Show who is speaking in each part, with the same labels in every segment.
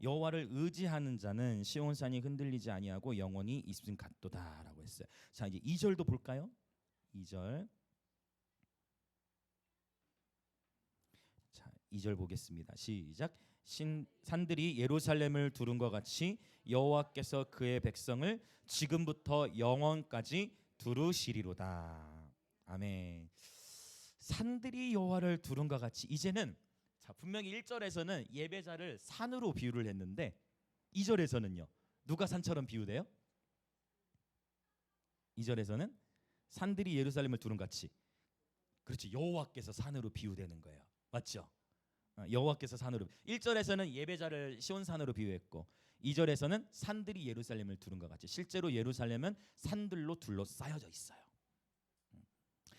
Speaker 1: 여호와를 의지하는 자는 시온산이 흔들리지 아니하고 영원히 있음 같도다라고 했어요. 자, 이제 2절도 볼까요? 2절. 자, 2절 보겠습니다. 시작. 산들이 예루살렘을 두른 것 같이 여호와께서 그의 백성을 지금부터 영원까지 두르시리로다. 아멘. 산들이 여호와를 두른 것 같이, 이제는 자, 분명히 1절에서는 예배자를 산으로 비유를 했는데 2절에서는요, 누가 산처럼 비유돼요? 2절에서는 산들이 예루살렘을 두른 것 같이, 그렇지, 여호와께서 산으로 비유되는 거예요. 맞죠? 여호와께서 산으로. 1절에서는 예배자를 시온산으로 비유했고 2절에서는 산들이 예루살렘을 두른 것 같이, 실제로 예루살렘은 산들로 둘러싸여져 있어요.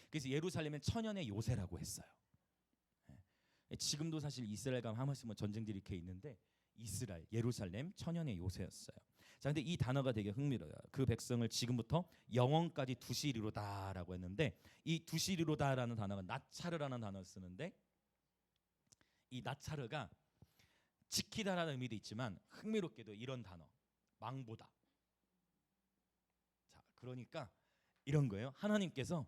Speaker 1: 그래서 예루살렘은 천연의 요새라고 했어요. 지금도 사실 이스라엘과 하마스 전쟁들이 이렇게 있는데 이스라엘, 예루살렘 천연의 요새였어요. 자, 근데 이 단어가 되게 흥미로워요. 그 백성을 지금부터 영원까지 두시리로다라고 했는데, 이 두시리로다라는 단어가 나차르라는 단어를 쓰는데, 이 나차르가 지키다라는 의미도 있지만 흥미롭게도 이런 단어, 망보다. 자, 그러니까 이런 거예요. 하나님께서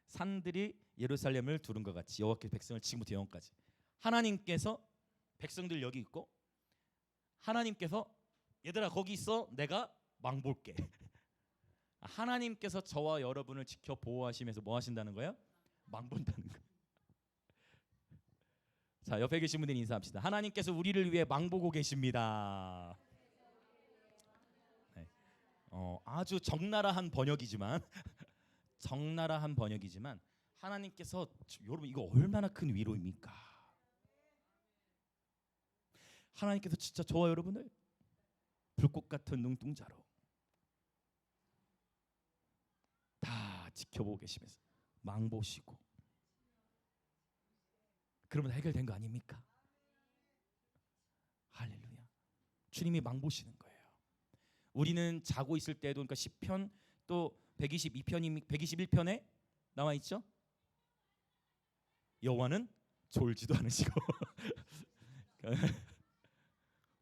Speaker 1: 산들이 예루살렘을 두른 것 같이 여호와께서 백성을 지금부터 영원까지, 하나님께서 백성들 여기 있고 하나님께서 얘들아 거기 있어, 내가 망볼게. 하나님께서 저와 여러분을 지켜 보호하시면서 뭐 하신다는 거예요? 망본다는 거예요. 자, 옆에 계신 분들 인사합시다. 하나님께서 우리를 위해 망보고 계십니다. 네. 아주 적나라한 번역이지만 적나라한 번역이지만 하나님께서, 여러분 이거 얼마나 큰 위로입니까? 하나님께서 진짜 저와 여러분을 불꽃 같은 눈동자로 다 지켜보고 계시면서 망보시고, 그러면 해결된 거 아닙니까? 할렐루야. 주님이 망보시는 거예요. 우리는 자고 있을 때도, 그러니까 시편 또 122편이 121편에 나와 있죠. 여호와는 졸지도 않으시고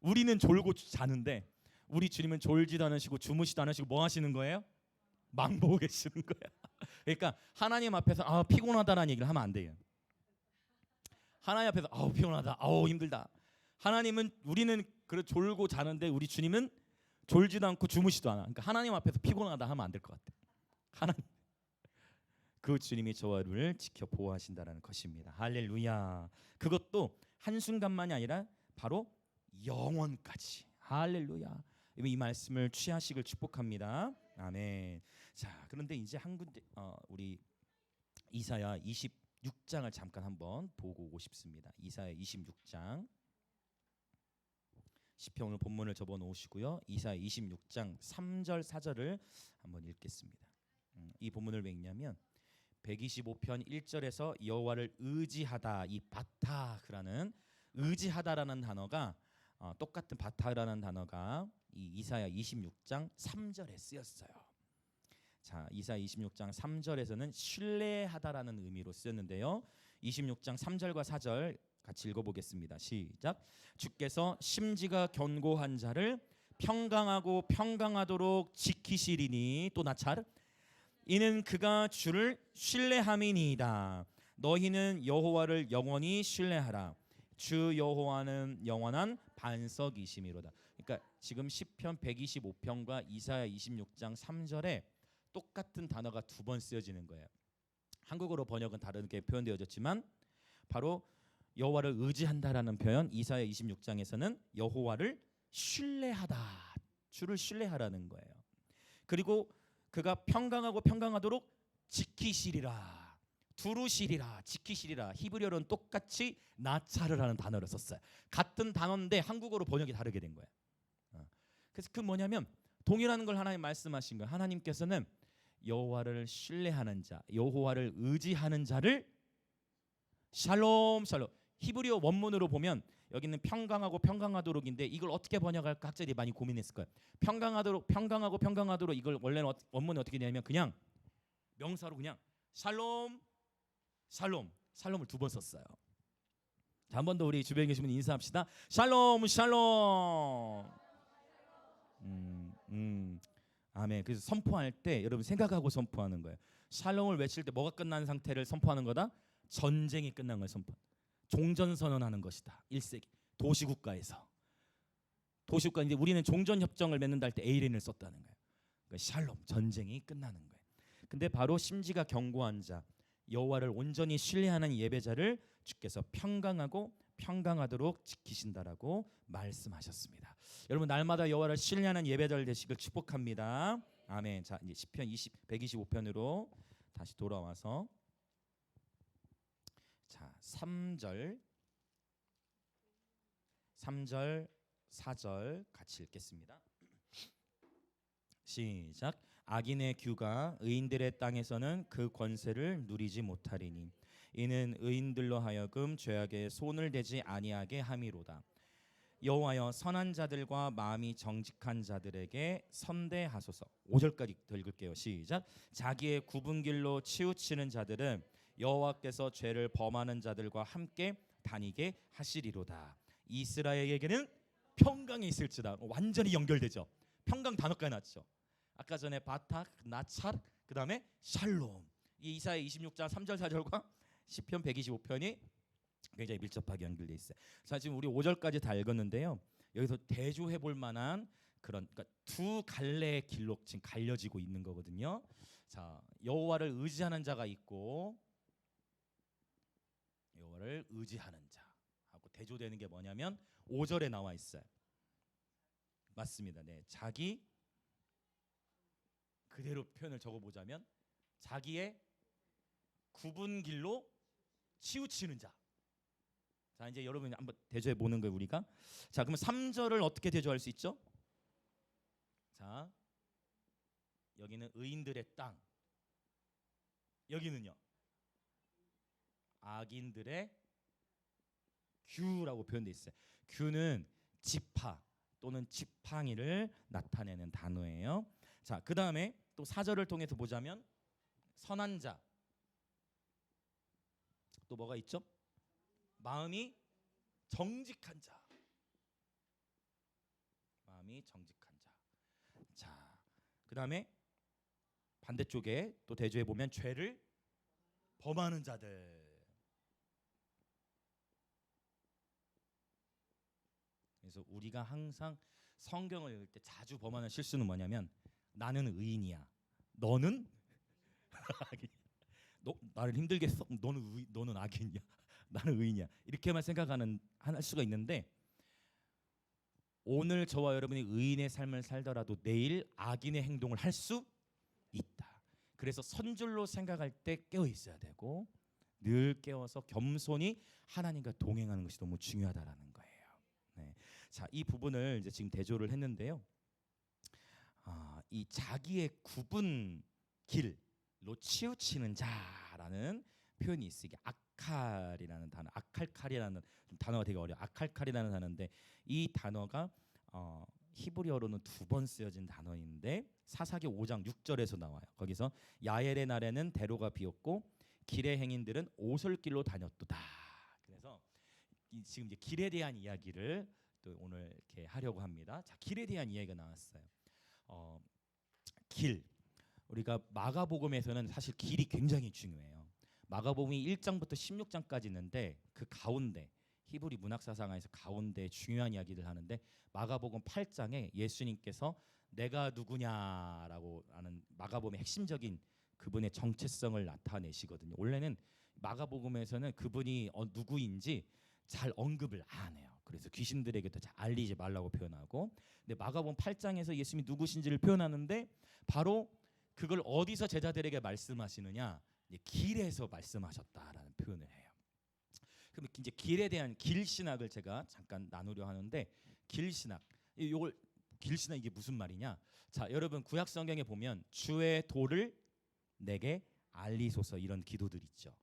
Speaker 1: 우리는 졸고 자는데 우리 주님은 졸지도 않으시고 주무시도 않으시고 뭐 하시는 거예요? 망보고 계시는 거예요. 그러니까 하나님 앞에서 피곤하다라는 얘기를 하면 안 돼요. 하나님 앞에서 피곤하다, 힘들다. 우리는 그래 졸고 자는데 우리 주님은 졸지도 않고 주무시도 않아. 그러니까 하나님 앞에서 피곤하다 하면 안 될 것 같아. 하나님, 그 주님이 저를 지켜 보호하신다는 것입니다. 할렐루야. 그것도 한순간만이 아니라 바로 영원까지. 할렐루야. 이 말씀을 취하시길 축복합니다. 아멘. 자, 그런데 이제 한 군데 우리 이사야 26장을 잠깐 한번 보고 오고 싶습니다. 이사야 26장. 시편 오늘 본문을 접어 놓으시고요. 이사야 26장 3절 4절을 한번 읽겠습니다. 이 본문을 왜 읽냐면 125편 1절에서 여호와를 의지하다, 이 바타크라는 의지하다라는 단어가 똑같은 바타라는 단어가 이 이사야 26장 3절에 쓰였어요. 자, 이사야 26장 3절에서는 신뢰하다라는 의미로 쓰였는데요. 26장 3절과 4절 같이 읽어보겠습니다. 시작. 주께서 심지가 견고한 자를 평강하고 평강하도록 지키시리니, 또 나찰, 이는 그가 주를 신뢰함이니이다. 너희는 여호와를 영원히 신뢰하라. 주 여호와는 영원한 반석이심이로다. 그러니까 지금 시편 125편과 이사야 26장 3절에 똑같은 단어가 두 번 쓰여지는 거예요. 한국어로 번역은 다르게 표현되어졌지만 바로 여호와를 의지한다라는 표현, 이사야 26장에서는 여호와를 신뢰하다, 주를 신뢰하라는 거예요. 그리고 그가 평강하고 평강하도록 지키시리라, 두루시리라, 지키시리라. 히브리어로는 똑같이 나차르라는 단어를 썼어요. 같은 단어인데 한국어로 번역이 다르게 된 거예요. 그래서 그 뭐냐면 동일한 걸 하나님 말씀하신 거예요. 하나님께서는 여호와를 신뢰하는 자, 여호와를 의지하는 자를 샬롬 샬롬. 히브리어 원문으로 보면 여기는 평강하고 평강하도록인데 이걸 어떻게 번역할까 학자들이 많이 고민했을 거예요. 평강하도록, 평강하고 평강하도록, 이걸 원래는 원문이 어떻게 되냐면 그냥 명사로 그냥 샬롬 샬롬, 샬롬을 두 번 썼어요. 자, 한 번 더 우리 주변에 계신 분 인사합시다. 샬롬 샬롬. 아멘. 그래서 선포할 때 여러분 생각하고 선포하는 거예요. 샬롬을 외칠 때 뭐가 끝난 상태를 선포하는 거다? 전쟁이 끝난 걸 선포. 종전 선언하는 것이다. 1세기 도시국가에서. 도시국가 이제 우리는 종전 협정을 맺는다 할 때 에이렌을 썼다는 거예요. 그러니까 샬롬 전쟁이 끝나는 거예요. 근데 바로 심지가 견고한 자, 여호와를 온전히 신뢰하는 예배자를 주께서 평강하고 평강하도록 지키신다라고 말씀하셨습니다. 여러분 날마다 여호와를 신뢰하는 예배자를 되시길 축복합니다. 아멘. 자, 이제 시편 125편으로 다시 돌아와서 자, 3절 4절 같이 읽겠습니다. 시작. 악인의 규가 의인들의 땅에서는 그 권세를 누리지 못하리니 이는 의인들로 하여금 죄악에 손을 대지 아니하게 함이로다. 여호와여 선한 자들과 마음이 정직한 자들에게 선대하소서. 5절까지 더 읽을게요. 시작. 자기의 굽은 길로 치우치는 자들은 여호와께서 죄를 범하는 자들과 함께 다니게 하시리로다. 이스라엘에게는 평강이 있을지다. 완전히 연결되죠. 평강 단어까지 났죠. 아까 전에 바탁, 나찰, 그 다음에 샬롬. 이 이사야 26장 3절 4절과 시편 125편이 굉장히 밀접하게 연결돼 있어요. 자, 지금 우리 5절까지 다 읽었는데요. 여기서 대조해 볼 만한 그런 그러니까 두 갈래의 길로 지금 갈려지고 있는 거거든요. 자, 여호와를 의지하는 자가 있고 여호와를 의지하는 자하고 대조되는 게 뭐냐면 5절에 나와 있어요. 맞습니다. 네, 자기 그대로 표현을 적어보자면 자기의 굽은 길로 치우치는 자. 자, 이제 여러분 한번 대조해 보는 거예요 우리가. 자, 그러면 3절을 어떻게 대조할 수 있죠? 자, 여기는 의인들의 땅, 여기는요 악인들의 규라고 표현돼 있어요. 규는 지파 또는 지팡이를 나타내는 단어예요. 자, 그 다음에 또 4절을 통해서 보자면 선한 자, 또 뭐가 있죠? 마음이 정직한 자, 마음이 정직한 자. 자, 그 다음에 반대쪽에 또 대조해 보면 죄를 범하는 자들. 그래서 우리가 항상 성경을 읽을 때 자주 범하는 실수는 뭐냐면 나는 의인이야, 너는 너 나를 힘들게 했어, 너는 악인이야, 나는 의인이야, 이렇게만 생각하는 할 수가 있는데 오늘 저와 여러분이 의인의 삶을 살더라도 내일 악인의 행동을 할 수 있다. 그래서 선줄로 생각할 때 깨어 있어야 되고 늘 깨어서 겸손히 하나님과 동행하는 것이 너무 중요하다라는 거예요. 네. 자, 이 부분을 이제 지금 대조를 했는데요. 이 자기의 굽은 길로 치우치는 자라는 표현이 있어요. 이게 아칼이라는 단어, 아칼칼이라는 단어가 되게 어려워. 아칼칼이라는 단어인데 이 단어가 히브리어로는 2번 쓰여진 단어인데 사사기 5장 6절에서 나와요. 거기서 야엘의 날에는 대로가 비었고 길의 행인들은 오솔길로 다녔도다. 그래서 지금 이제 길에 대한 이야기를 또 오늘 이렇게 하려고 합니다. 자, 길에 대한 이야기가 나왔어요. 길, 우리가 마가복음에서는 사실 길이 굉장히 중요해요. 마가복음이 1장부터 16장까지 있는데 그 가운데 히브리 문학사상에서 가운데 중요한 이야기를 하는데 마가복음 8장에 예수님께서 내가 누구냐라고 하는 마가복음의 핵심적인 그분의 정체성을 나타내시거든요. 원래는 마가복음에서는 그분이 누구인지 잘 언급을 안 해요. 그래서 귀신들에게도 잘 알리지 말라고 표현하고, 근데 마가복음 8장에서 예수님이 누구신지를 표현하는데 바로 그걸 어디서 제자들에게 말씀하시느냐, 길에서 말씀하셨다라는 표현을 해요. 그럼 이제 길에 대한 길신학을 제가 잠깐 나누려 하는데, 길신학, 이걸 길신학 이게 무슨 말이냐? 자, 여러분 구약 성경에 보면 주의 도를 내게 알리소서 이런 기도들 있죠.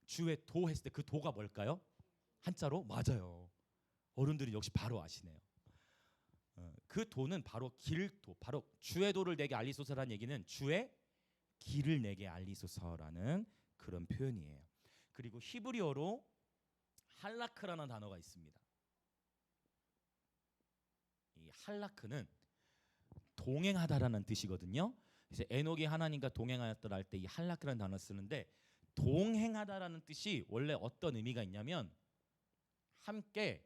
Speaker 1: 주의 도 했을 때 그 도가 뭘까요? 한자로 맞아요. 어른들이 역시 바로 아시네요. 그 도는 바로 길도, 바로 주의 도를 내게 알리소서라는 얘기는 주의 길을 내게 알리소서라는 그런 표현이에요. 그리고 히브리어로 할라크라는 단어가 있습니다. 이 할라크는 동행하다라는 뜻이거든요. 그래서 에녹이 하나님과 동행하였더라 할 때 이 할라크라는 단어를 쓰는데, 동행하다라는 뜻이 원래 어떤 의미가 있냐면 함께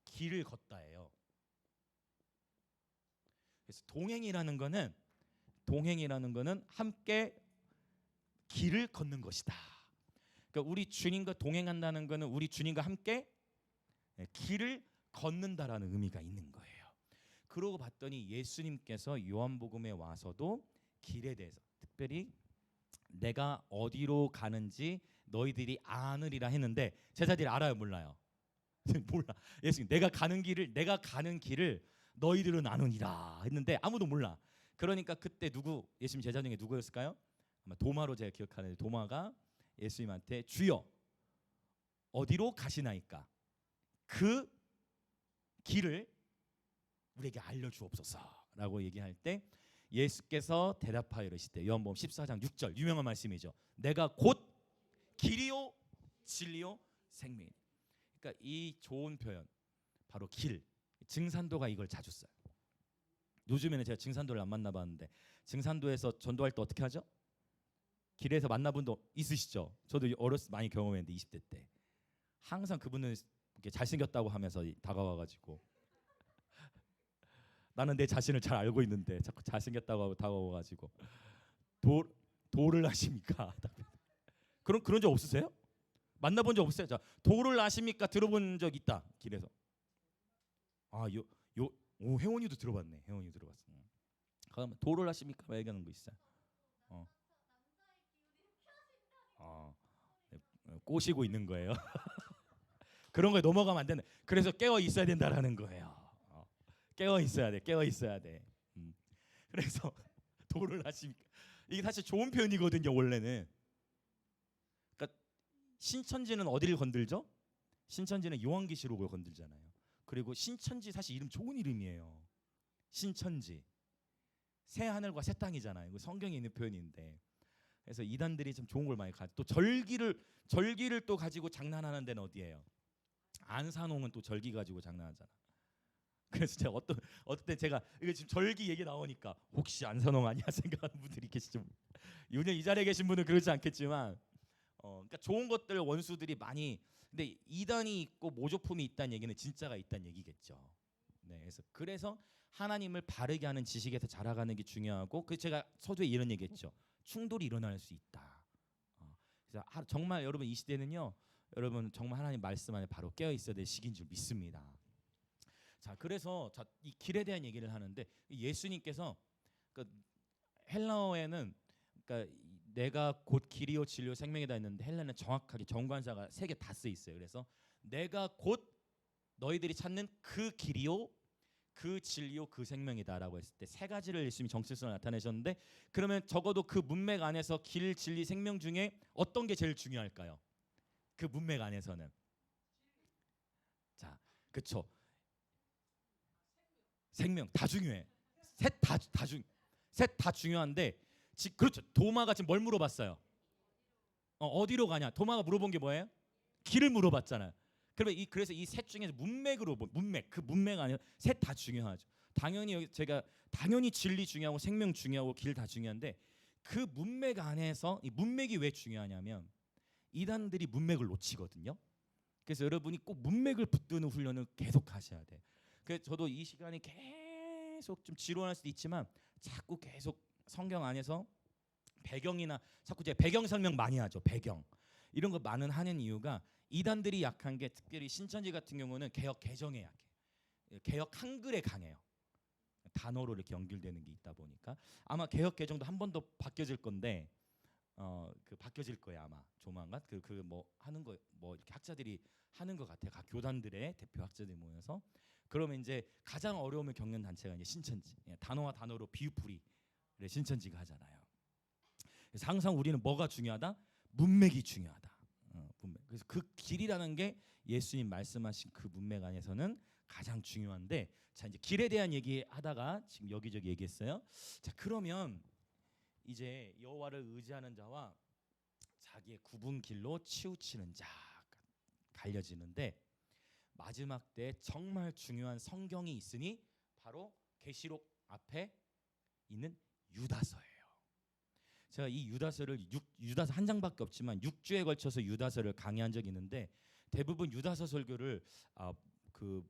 Speaker 1: 길을 걷다예요. 그래서 동행이라는 거는 함께 길을 걷는 것이다. 그러니까 우리 주님과 동행한다는 거는 우리 주님과 함께 길을 걷는다라는 의미가 있는 거예요. 그러고 봤더니 예수님께서 요한복음에 와서도 길에 대해서, 특별히 내가 어디로 가는지 너희들이 아느리라 했는데 제자들이 알아요, 몰라요? 몰라. 예수님, 내가 가는 길을 너희들은 아느니라 했는데 아무도 몰라. 그러니까 그때 예수님 제자 중에 누구였을까요? 아마 도마로 제가 기억하는데, 도마가 예수님한테 주여 어디로 가시나이까? 그 길을 우리에게 알려주옵소서라고 얘기할 때 예수께서 대답하여 이르시되, 요한복음 14장 6절 유명한 말씀이죠. 내가 곧 길이요 진리요 생명이니. 그러니까 이 좋은 표현, 바로 길. 증산도가 이걸 자주 써요. 요즘에는 제가 증산도를 안 만나봤는데, 증산도에서 전도할 때 어떻게 하죠? 길에서 만나본 분 있으시죠? 저도 어렸을 때 많이 경험했는데 20대 때 항상 그분은 이렇게 잘생겼다고 하면서 다가와가지고, 나는 내 자신을 잘 알고 있는데 자꾸 잘생겼다고 하고 다가와가지고 도를 아십니까? 그런 적 없으세요? 만나본 적 없어요? 자, 도를 아십니까? 들어본 적 있다, 길에서. 혜원이도 들어봤네. 혜원이 들어봤어. 그러면 도를 아십니까? 얘기하는 거 있어요. 네, 꼬시고 있는 거예요. 그런 거에 넘어가면 안 된다. 그래서 깨어 있어야 된다라는 거예요. 깨어 있어야 돼. 깨어 있어야 돼. 그래서 도를 아십니까? 이게 사실 좋은 표현이거든요, 원래는. 그러니까 신천지는 어디를 건들죠? 신천지는 요한계시록을 건들잖아요. 그리고 신천지 사실 이름 좋은 이름이에요. 신천지. 새 하늘과 새 땅이잖아요. 이거 성경에 있는 표현인데. 그래서 이단들이 좀 좋은 걸 많이 또 절기를 또 가지고 장난하는 데는 어디예요? 안산홍은 또 절기 가지고 장난하잖아. 그래서 제가 어떤 때 제가 이거 지금 절기 얘기 나오니까 혹시 안산홍 아니야 생각하는 분들이 계시죠. 요즘 이 자리에 계신 분은 그렇지 않겠지만, 그러니까 좋은 것들 원수들이 많이. 근데 이단이 있고 모조품이 있다는 얘기는 진짜가 있다는 얘기겠죠. 네, 그래서 하나님을 바르게 하는 지식에서 자라가는 게 중요하고, 그 제가 서두에 이런 얘기했죠. 충돌이 일어날 수 있다. 그래서 정말 여러분 이 시대는요, 여러분 정말 하나님 말씀 안에 바로 깨어 있어야 될 시기인 줄 믿습니다. 자, 그래서 이 길에 대한 얘기를 하는데, 예수님께서 헬라어에는 내가 곧 길이요 진리요 생명이다 했는데, 헬라는 정확하게 정관사가 3개 다 쓰여 있어요. 그래서 내가 곧 너희들이 찾는 그 길이요 그 진리요 그 생명이다라고 했을 때 3가지를 예수님이 정체성을 나타내셨는데, 그러면 적어도 그 문맥 안에서 길, 진리, 생명 중에 어떤 게 제일 중요할까요? 그 문맥 안에서는. 자, 그렇죠. 생명 다 중요해. 셋 다 중요한데, 그렇죠. 도마가 지금 뭘 물어봤어요? 어디로 가냐? 도마가 물어본 게 뭐예요? 길을 물어봤잖아요. 그러면 그래서 이 셋 중에서 그 문맥 안에 셋 다 중요하죠. 당연히 진리 중요하고 생명 중요하고 길 다 중요한데, 그 문맥 안에서 이 문맥이 왜 중요하냐면 이단들이 문맥을 놓치거든요. 그래서 여러분이 꼭 문맥을 붙드는 훈련을 계속 하셔야 돼. 그래서 저도 이 시간이 계속 좀 지루할 수도 있지만 자꾸 계속 성경 안에서 배경이나 자꾸 제가 배경 설명 많이 하죠. 배경 이런 거 많은 하는 이유가, 이단들이 약한 게 특별히 신천지 같은 경우는 개역 개정에 약해. 개역 한글에 강해요. 단어로 이렇게 연결되는 게 있다 보니까 아마 개역 개정도 한 번 더 바뀌어질 건데, 바뀌어질 거예요 아마 조만간. 뭐 하는 거 뭐 이렇게 학자들이 하는 것 같아요. 각 교단들의 대표 학자들이 모여서. 그러면 이제 가장 어려움을 겪는 단체가 이제 신천지. 단어와 단어로 비유풀이를 신천지가 하잖아요. 그래서 항상 우리는 뭐가 중요하다? 문맥이 중요하다. 문맥. 그래서 그 길이라는 게 예수님 말씀하신 그 문맥 안에서는 가장 중요한데, 자 이제 길에 대한 얘기하다가 지금 여기저기 얘기했어요. 자, 그러면 이제 여호와를 의지하는 자와 자기의 굽은 길로 치우치는 자가 알려지는데 마지막 때 정말 중요한 성경이 있으니 바로 계시록 앞에 있는 유다서예요. 제가 이 유다서 한 장밖에 없지만 6주에 걸쳐서 유다서를 강의한 적이 있는데 대부분 유다서 설교를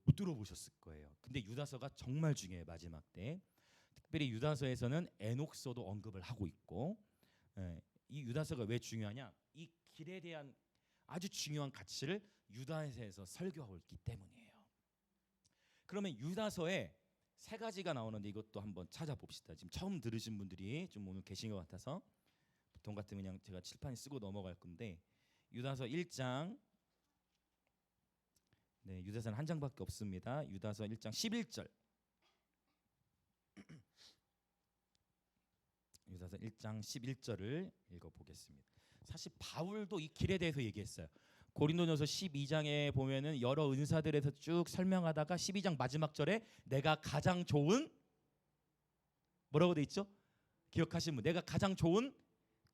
Speaker 1: 못 들어보셨을 거예요. 근데 유다서가 정말 중요해요. 마지막 때 특별히 유다서에서는 에녹서도 언급을 하고 있고, 이 유다서가 왜 중요하냐? 이 길에 대한 아주 중요한 가치를 유다서에서 설교하고 있기 때문이에요. 그러면 유다서에 세 가지가 나오는데 이것도 한번 찾아봅시다. 지금 처음 들으신 분들이 좀 오늘 계신 것 같아서 보통 같으면 그냥 제가 칠판에 쓰고 넘어갈 건데 유다서 1장, 네, 유다서는 한 장밖에 없습니다. 유다서 1장 11절. 유다서 1장 11절을 읽어보겠습니다. 사실 바울도 이 길에 대해서 얘기했어요. 고린도전서 12장에 보면은 여러 은사들에서 쭉 설명하다가 12장 마지막 절에 내가 가장 좋은 뭐라고 돼 있죠? 기억하시면 내가 가장 좋은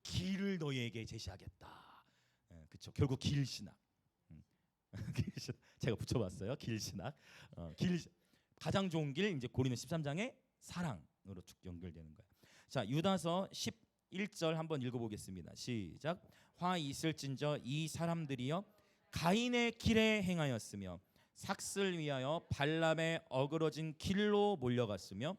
Speaker 1: 길을 너희에게 제시하겠다. 그렇죠. 결국 길신학. 제가 붙여봤어요. 길신학. 가장 좋은 길 이제 고린도 13장의 사랑으로 쭉 연결되는 거예요. 자, 유다서 11절 한번 읽어보겠습니다. 시작. 화 있을진저 이 사람들이여 가인의 길에 행하였으며 삭슬 위하여 발람의 어그러진 길로 몰려갔으며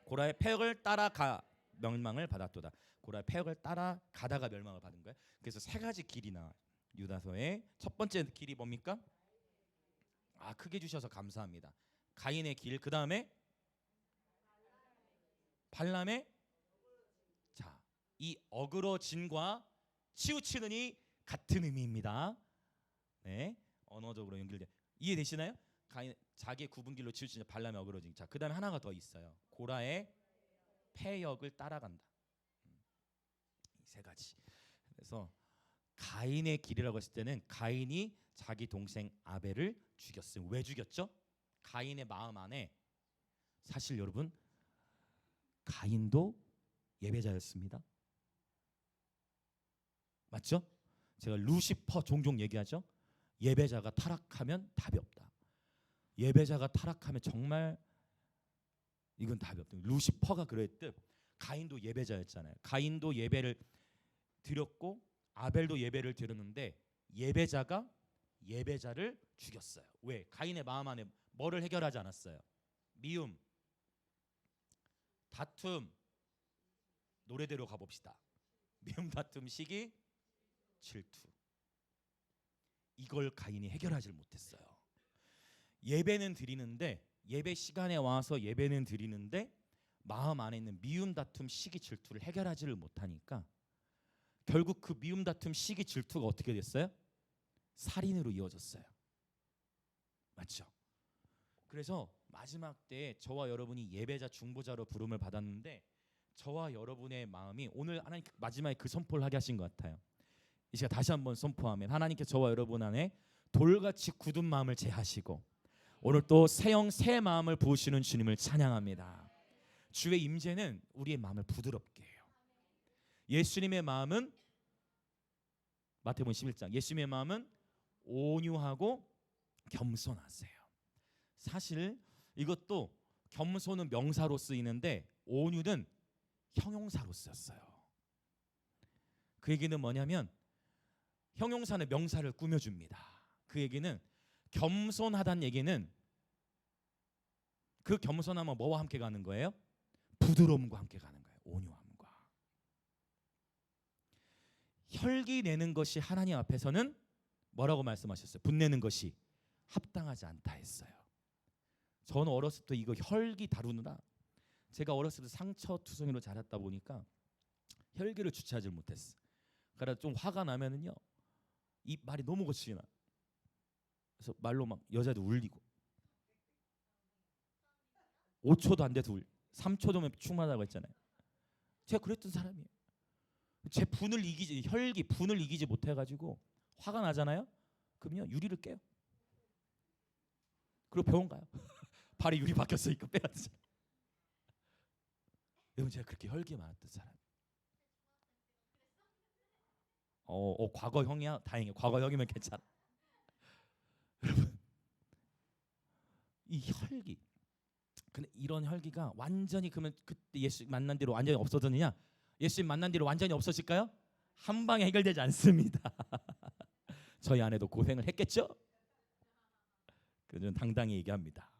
Speaker 1: 고라의 패역을 따라가 멸망을 받았도다. 고라의 패역을 따라가다가 멸망을 받은 거예요. 그래서 세 가지 길이 나와요. 유다서의 첫 번째 길이 뭡니까? 크게 주셔서 감사합니다. 가인의 길, 그 다음에 발람의, 자, 이 어그러짐과 치우치는 이 같은 의미입니다. 네, 언어적으로 연결돼 이해되시나요? 가인 자기의 굽은 길로 치우치는 발람의 어그러짐. 자, 그 다음에 하나가 더 있어요. 고라의 패역을 따라간다. 이 세 가지. 그래서 가인의 길이라고 했을 때는 가인이 자기 동생 아벨을 죽였어요. 왜 죽였죠? 가인의 마음 안에 사실 여러분 가인도 예배자였습니다. 맞죠? 제가 루시퍼 종종 얘기하죠. 예배자가 타락하면 답이 없다. 예배자가 타락하면 정말 이건 답이 없다. 루시퍼가 그랬듯 가인도 예배자였잖아요. 가인도 예배를 드렸고 아벨도 예배를 드렸는데 예배자가 예배자를 죽였어요. 왜? 가인의 마음 안에 뭐를 해결하지 않았어요? 미움, 다툼, 노래대로 가봅시다. 미움, 다툼, 시기, 질투. 이걸 가인이 해결하지 못했어요. 예배는 드리는데 예배 시간에 와서 예배는 드리는데 마음 안에 있는 미움, 다툼, 시기, 질투를 해결하지를 못하니까 결국 그 미움, 다툼, 시기, 질투가 어떻게 됐어요? 살인으로 이어졌어요. 맞죠? 그래서 마지막 때 저와 여러분이 예배자 중보자로 부름을 받았는데 저와 여러분의 마음이 오늘 하나님 마지막에 그 선포를 하게 하신 것 같아요. 이 시간 다시 한번 선포하면 하나님께서 저와 여러분 안에 돌같이 굳은 마음을 제하시고 오늘 또 새 영 새 마음을 부으시는 주님을 찬양합니다. 주의 임재는 우리의 마음을 부드럽게 해요. 예수님의 마음은 마태복음 11장 예수님의 마음은 온유하고 겸손하세요. 사실 이것도 겸손은 명사로 쓰이는데 온유는 형용사로 쓰였어요. 그 얘기는 뭐냐면 형용사는 명사를 꾸며줍니다. 그 얘기는 겸손하다는 얘기는 그 겸손함은 뭐와 함께 가는 거예요? 부드러움과 함께 가는 거예요. 온유함과. 혈기 내는 것이 하나님 앞에서는 뭐라고 말씀하셨어요? 분내는 것이 합당하지 않다 했어요. 저는 어렸을 때 이거 혈기 다루느라 제가 어렸을 때 상처투성이로 자랐다 보니까 혈기를 주체하지 못했어. 그러다 좀 화가 나면은요 이 말이 너무 거치게 나. 그래서 말로 막 여자도 울리고 5초도 안 돼도 3초 되면 충만하다고 했잖아요. 제가 그랬던 사람이에요. 제 분을 이기지 혈기 분을 이기지 못해가지고 화가 나잖아요. 그럼요 유리를 깨요. 그리고 병원 가요. 발에 유리 박혔으니까 빼야 되잖아요. 여러분 제가 그렇게 혈기 많았던 사람. 과거형이야? 다행이에요. 과거형이면 괜찮아. 이 혈기. 근데 이런 혈기가 완전히 그러면 그때 예수 만난 뒤로 완전히 없어졌느냐? 예수님 만난 뒤로 완전히 없어질까요? 한 방에 해결되지 않습니다. 저희 아내도 고생을 했겠죠? 그래서 저는 당당히 얘기합니다.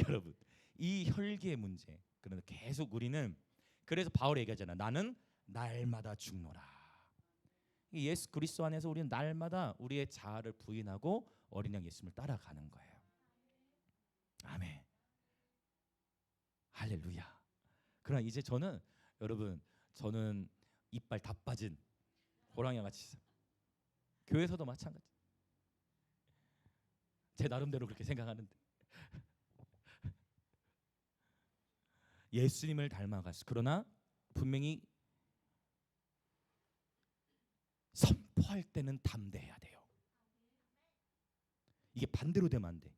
Speaker 1: 여러분, 이 혈기의 문제. 그런데 계속 우리는 그래서 바울이 얘기하잖아. 나는 날마다 죽노라. 예수 그리스도 안에서 우리는 날마다 우리의 자아를 부인하고 어린 양 예수님을 따라가는 거예요. 아멘. 할렐루야. 그러나 이제 저는 여러분, 저는 이빨 다 빠진 호랑이와 같이 있어요. 교회에서도 마찬가지. 제 나름대로 그렇게 생각하는데 예수님을 닮아갔어. 그러나 분명히 선포할 때는 담대해야 돼요. 이게 반대로 되면 안 돼.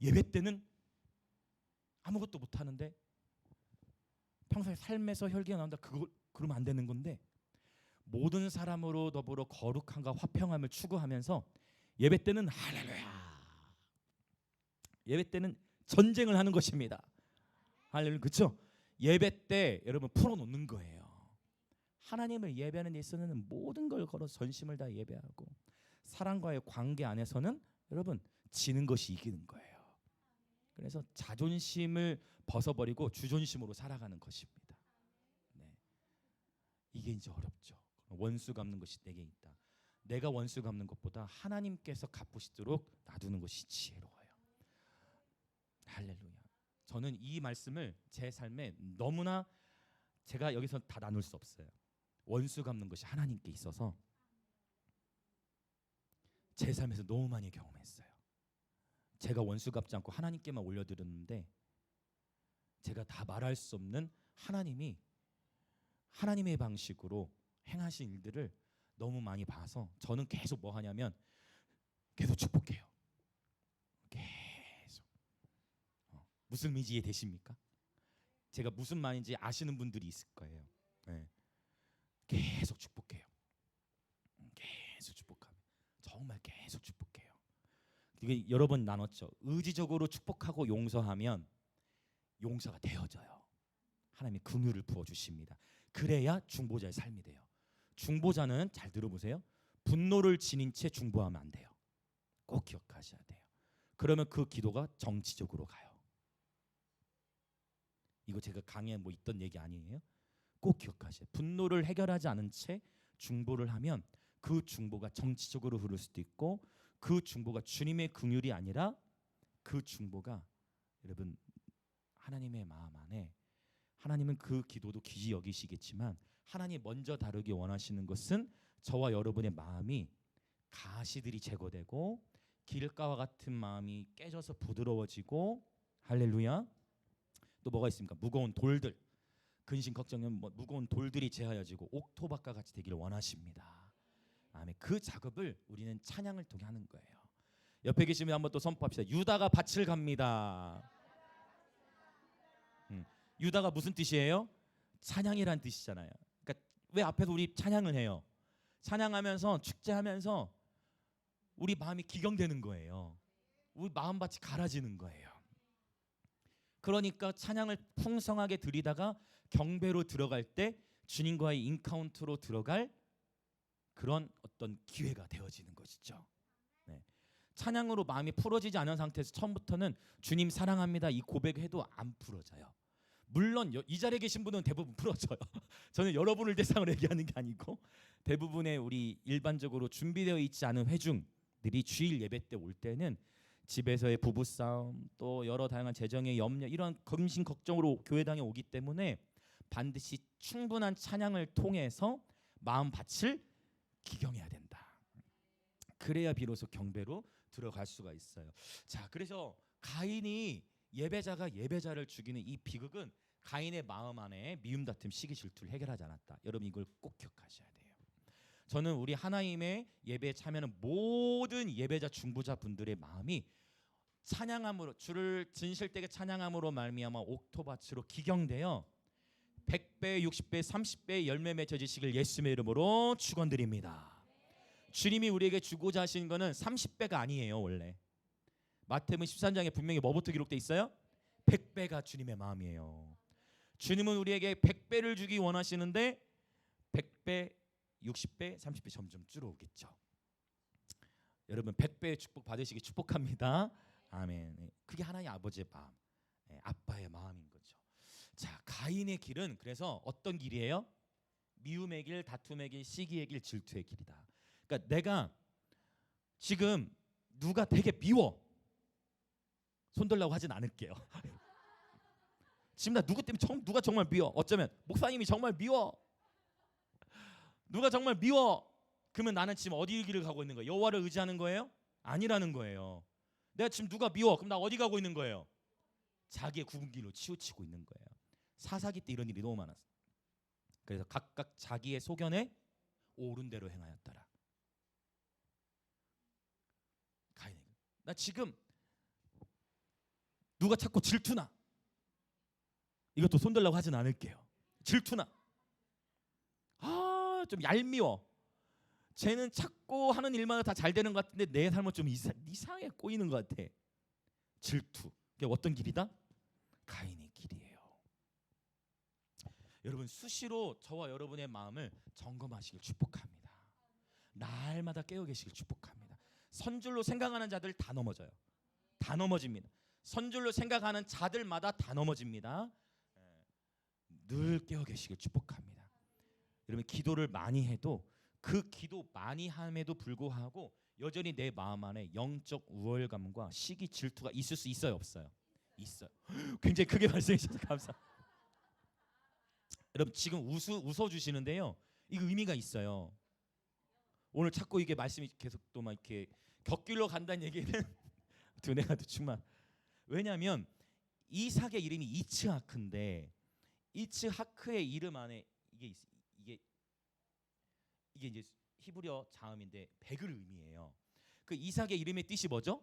Speaker 1: 예배 때는 아무것도 못 하는데 평소에 삶에서 혈기가 나온다. 그러면 안 되는 건데, 모든 사람으로 더불어 거룩함과 화평함을 추구하면서 예배 때는 할렐루야. 예배 때는 전쟁을 하는 것입니다. 할렐루야. 그렇죠? 예배 때 여러분 풀어놓는 거예요. 하나님을 예배하는 데 있어서는 모든 걸 걸어 전심을 다 예배하고, 사랑과의 관계 안에서는 여러분 지는 것이 이기는 거예요. 그래서 자존심을 벗어버리고 주존심으로 살아가는 것입니다. 네. 이게 이제 어렵죠. 원수 갚는 것이 내게 있다. 내가 원수 갚는 것보다 하나님께서 갚으시도록 놔두는 것이 지혜로워요. 할렐루야. 저는 이 말씀을 제 삶에 너무나, 제가 여기서 다 나눌 수 없어요. 원수 갚는 것이 하나님께 있어서 제 삶에서 너무 많이 경험했어요. 제가 원수 갚지 않고 하나님께만 올려드렸는데, 제가 다 말할 수 없는 하나님이 하나님의 방식으로 행하신 일들을 너무 많이 봐서 저는 계속 뭐 하냐면 계속 축복해요. 계속. 무슨 의미인지 이해되십니까? 제가 무슨 말인지 아시는 분들이 있을 거예요. 네. 계속 축복해요. 계속 축복하면 정말 계속 축복해요. 이게 여러 번 나눴죠. 의지적으로 축복하고 용서하면 용서가 되어져요. 하나님이 긍휼을 부어주십니다. 그래야 중보자의 삶이 돼요. 중보자는 잘 들어보세요. 분노를 지닌 채 중보하면 안 돼요. 꼭 기억하셔야 돼요. 그러면 그 기도가 정치적으로 가요. 이거 제가 강의에 뭐 있던 얘기 아니에요? 꼭 기억하셔야 돼요. 분노를 해결하지 않은 채 중보를 하면 그 중보가 정치적으로 흐를 수도 있고, 그 중보가 주님의 긍휼이 아니라 그 중보가 여러분 하나님의 마음 안에, 하나님은 그 기도도 귀히 여기시겠지만 하나님 먼저 다루기 원하시는 것은 저와 여러분의 마음이 가시들이 제거되고 길가와 같은 마음이 깨져서 부드러워지고, 할렐루야. 또 뭐가 있습니까? 무거운 돌들, 근심 걱정은 뭐 무거운 돌들이 제하여지고 옥토밭과 같이 되기를 원하십니다. 아멘. 그 작업을 우리는 찬양을 통해 하는 거예요. 옆에 계시면 한번 또 선포합시다. 유다가 밭을 갑니다. 유다가 무슨 뜻이에요? 찬양이란 뜻이잖아요. 그러니까 왜 앞에서 우리 찬양을 해요? 찬양하면서 축제하면서 우리 마음이 기경되는 거예요. 우리 마음밭이 갈아지는 거예요. 그러니까 찬양을 풍성하게 드리다가 경배로 들어갈 때 주님과의 인카운트로 들어갈 그런 어떤 기회가 되어지는 것이죠. 네. 찬양으로 마음이 풀어지지 않은 상태에서 처음부터는 주님 사랑합니다 이 고백해도 안 풀어져요. 물론 이 자리에 계신 분은 대부분 풀어져요. 저는 여러분을 대상으로 얘기하는 게 아니고 대부분의 우리 일반적으로 준비되어 있지 않은 회중들이 주일 예배 때 올 때는 집에서의 부부싸움, 또 여러 다양한 재정의 염려, 이런 근심 걱정으로 교회당에 오기 때문에 반드시 충분한 찬양을 통해서 마음밭을 기경해야 된다. 그래야 비로소 경배로 들어갈 수가 있어요. 자, 그래서 가인이 예배자가 예배자를 죽이는 이 비극은 가인의 마음 안에 미움, 다툼, 시기, 질투를 해결하지 않았다. 여러분 이걸 꼭 기억하셔야 돼요. 저는 우리 하나님의 예배에 참여하는 모든 예배자 중보자 분들의 마음이 찬양함으로, 주를 진실되게 찬양함으로 말미암아 옥토밭으로 기경되어 100배, 60배, 30배의 열매 맺어지시길 예수님의 이름으로 축원드립니다. 주님이 우리에게 주고자 하시는 거는 30배가 아니에요. 원래 마태복음 13장에 분명히 뭐부터 기록돼 있어요? 100배가 주님의 마음이에요. 주님은 우리에게 100배를 주기 원하시는데 100배, 60배, 30배 점점 줄어오겠죠. 여러분 100배의 축복 받으시기 축복합니다. 아멘. 그게 하나님 아버지의 마음, 아빠의 마음인 거죠. 자, 가인의 길은 그래서 어떤 길이에요? 미움의 길, 다툼의 길, 시기의 길, 질투의 길이다. 그러니까 내가 지금 누가 되게 미워 손들라고 하진 않을게요. 지금 나 누구 때문에 누가 정말 미워. 어쩌면 목사님이 정말 미워. 누가 정말 미워. 그러면 나는 지금 어디 길을 가고 있는 거예요? 여호와를 의지하는 거예요? 아니라는 거예요. 내가 지금 누가 미워. 그럼 나 어디 가고 있는 거예요? 자기의 굽은 길로 치우치고 있는 거예요. 사사기 때 이런 일이 너무 많았어요. 그래서 각각 자기의 소견에 옳은 대로 행하였더라. 가인에게 나 지금 누가 자꾸 질투나 이것도 손들라고 하진 않을게요. 질투나 좀 얄미워. 쟤는 자꾸 하는 일마다 다 잘 되는 것 같은데 내 삶은 좀 이상하게 꼬이는 것 같아. 질투. 그게 어떤 길이다? 가인의 길이에요. 여러분 수시로 저와 여러분의 마음을 점검하시길 축복합니다. 날마다 깨어 계시길 축복합니다. 선줄로 생각하는 자들 다 넘어져요. 다 넘어집니다. 선줄로 생각하는 자들마다 다 넘어집니다. 늘 깨어 계시길 축복합니다. 여러분 기도를 많이 해도 그 기도 많이 함에도 불구하고 여전히 내 마음 안에 영적 우월감과 시기 질투가 있을 수 있어요, 없어요? 있어요. 굉장히 크게 말씀해 주셔서 감사합니다. 여러분 지금 웃어주시는데요, 이거 의미가 있어요. 오늘 자꾸 이게 말씀이 계속 또 막 이렇게 격길로 간다는 얘기는 두뇌가 충만. 왜냐하면 이삭의 이름이 이츠하크인데 이츠하크의 이름 안에 이게 이제 히브리어 자음인데 100을 의미해요. 그 이삭의 이름의 뜻이 뭐죠?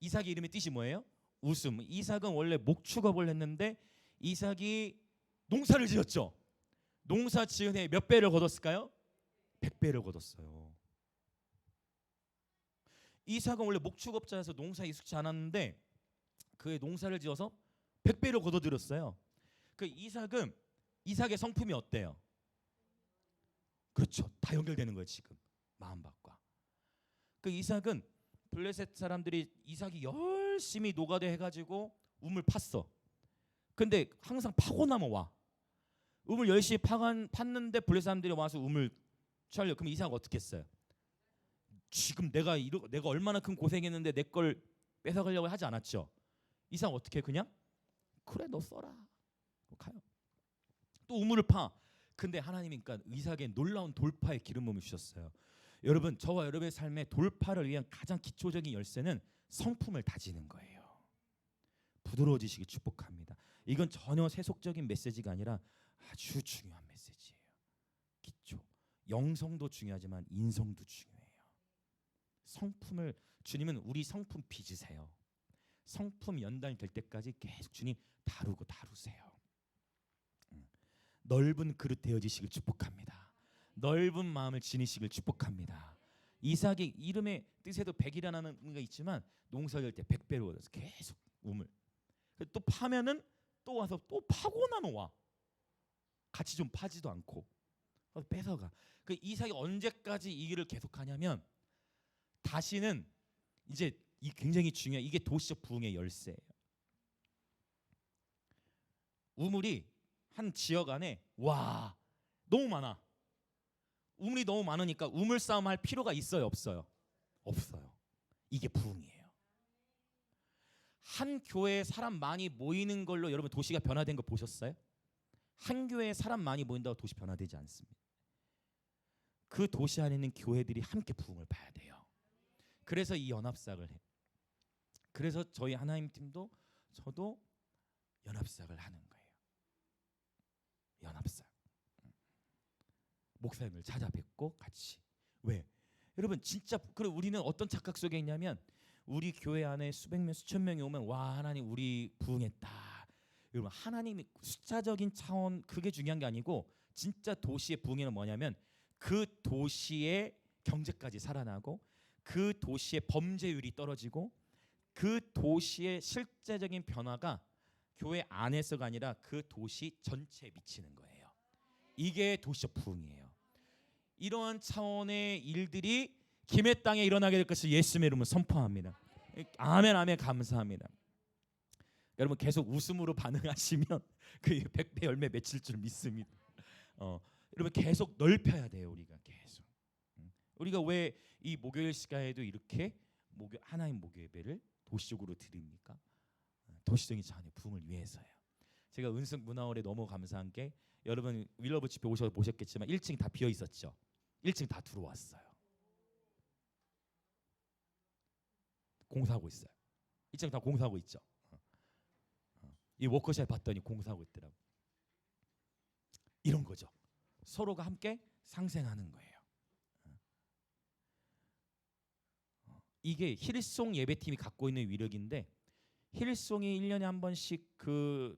Speaker 1: 이삭의 이름의 뜻이 뭐예요? 웃음. 이삭은 원래 목축업을 했는데 이삭이 농사를 지었죠. 농사 지은 해 몇 배를 거뒀을까요? 100배를 거뒀어요. 이삭은 원래 목축업자여서 농사에 익숙지 않았는데 그의 농사를 지어서 100배를 거둬들였어요. 그 이삭의 성품이 어때요? 그렇죠. 다 연결되는 거예요. 지금 마음밭과. 그 이삭은 블레셋 사람들이 이삭이 열심히 노가다 해가지고 우물 팠어. 근데 항상 파고 나면 와. 우물 열심히 팠는데 블레셋 사람들이 와서 우물 취하려. 그럼 이삭은 어떻게 했어요? 지금 내가 얼마나 큰 고생했는데 내 걸 뺏어가려고 하지 않았죠. 이삭은 어떻게 해? 그냥 그래 너 써라. 가요. 또 우물을 파. 근데 하나님이 그러니까 이삭에 놀라운 돌파의 기름 부음을 주셨어요. 여러분 저와 여러분의 삶의 돌파를 위한 가장 기초적인 열쇠는 성품을 다지는 거예요. 부드러워지시길 축복합니다. 이건 전혀 세속적인 메시지가 아니라 아주 중요한 메시지예요. 기초. 영성도 중요하지만 인성도 중요해요. 성품을 주님은 우리 성품 빚으세요. 성품 연단될 때까지 계속 주님 다루세요. 넓은 그릇 되어지시길 축복합니다. 넓은 마음을 지니시길 축복합니다. 이삭의 이름의 뜻에도 100이라는 게 있지만 농사를 때 100배로 얻어서 계속 우물. 또 파면은 또 와서 또 파고 나면 와. 같이 좀 파지도 않고 뺏어가. 그 이삭이 언제까지 이 길을 계속하냐면 다시는 이제 이 굉장히 중요해. 이게 도시적 부흥의 열쇠예요. 우물이 한 지역 안에 와 너무 많아. 우물이 너무 많으니까 우물 싸움 할 필요가 있어요, 없어요? 없어요. 이게 부흥이에요. 한 교회에 사람 많이 모이는 걸로 여러분 도시가 변화된 거 보셨어요? 한 교회에 사람 많이 모인다고 도시 변화되지 않습니다. 그 도시 안에 있는 교회들이 함께 부흥을 봐야 돼요. 그래서 이 연합사역을 해. 그래서 저희 하나님 팀도 저도 연합사역을 하는 거예요. 연합사. 목사님을 찾아뵙고 같이. 왜? 여러분 진짜 그리고 우리는 어떤 착각 속에 있냐면 우리 교회 안에 수백 명 수천 명이 오면 와 하나님 우리 부흥했다. 여러분 하나님이 숫자적인 차원 그게 중요한 게 아니고 진짜 도시의 부흥에는 뭐냐면 그 도시의 경제까지 살아나고 그 도시의 범죄율이 떨어지고 그 도시의 실제적인 변화가 교회 안에서가 아니라 그 도시 전체에 미치는 거예요. 이게 도시적 부흥이에요. 이러한 차원의 일들이 김해 땅에 일어나게 될 것을 예수님의 이름으로 선포합니다. 아멘 아멘 감사합니다. 여러분 계속 웃음으로 반응하시면 그 100배 열매 맺힐 줄 믿습니다. 여러분 계속 넓혀야 돼요. 우리가 계속. 우리가 왜 이 목요일 시간에도 이렇게 하나님 목요 예배를 도시적으로 드립니까? 도시적인 자녀의 부흥을 위해서요. 제가 은숙 문화월에 너무 감사한 게 여러분 윌러브 집회 오셔서 보셨겠지만 1층 다 비어 있었죠. 1층 다 들어왔어요. 공사하고 있어요. 1층 다 공사하고 있죠. 이 워커샵 봤더니 공사하고 있더라고. 이런 거죠. 서로가 함께 상생하는 거예요. 이게 힐송 예배팀이 갖고 있는 위력인데 힐송이 1년에 한 번씩 그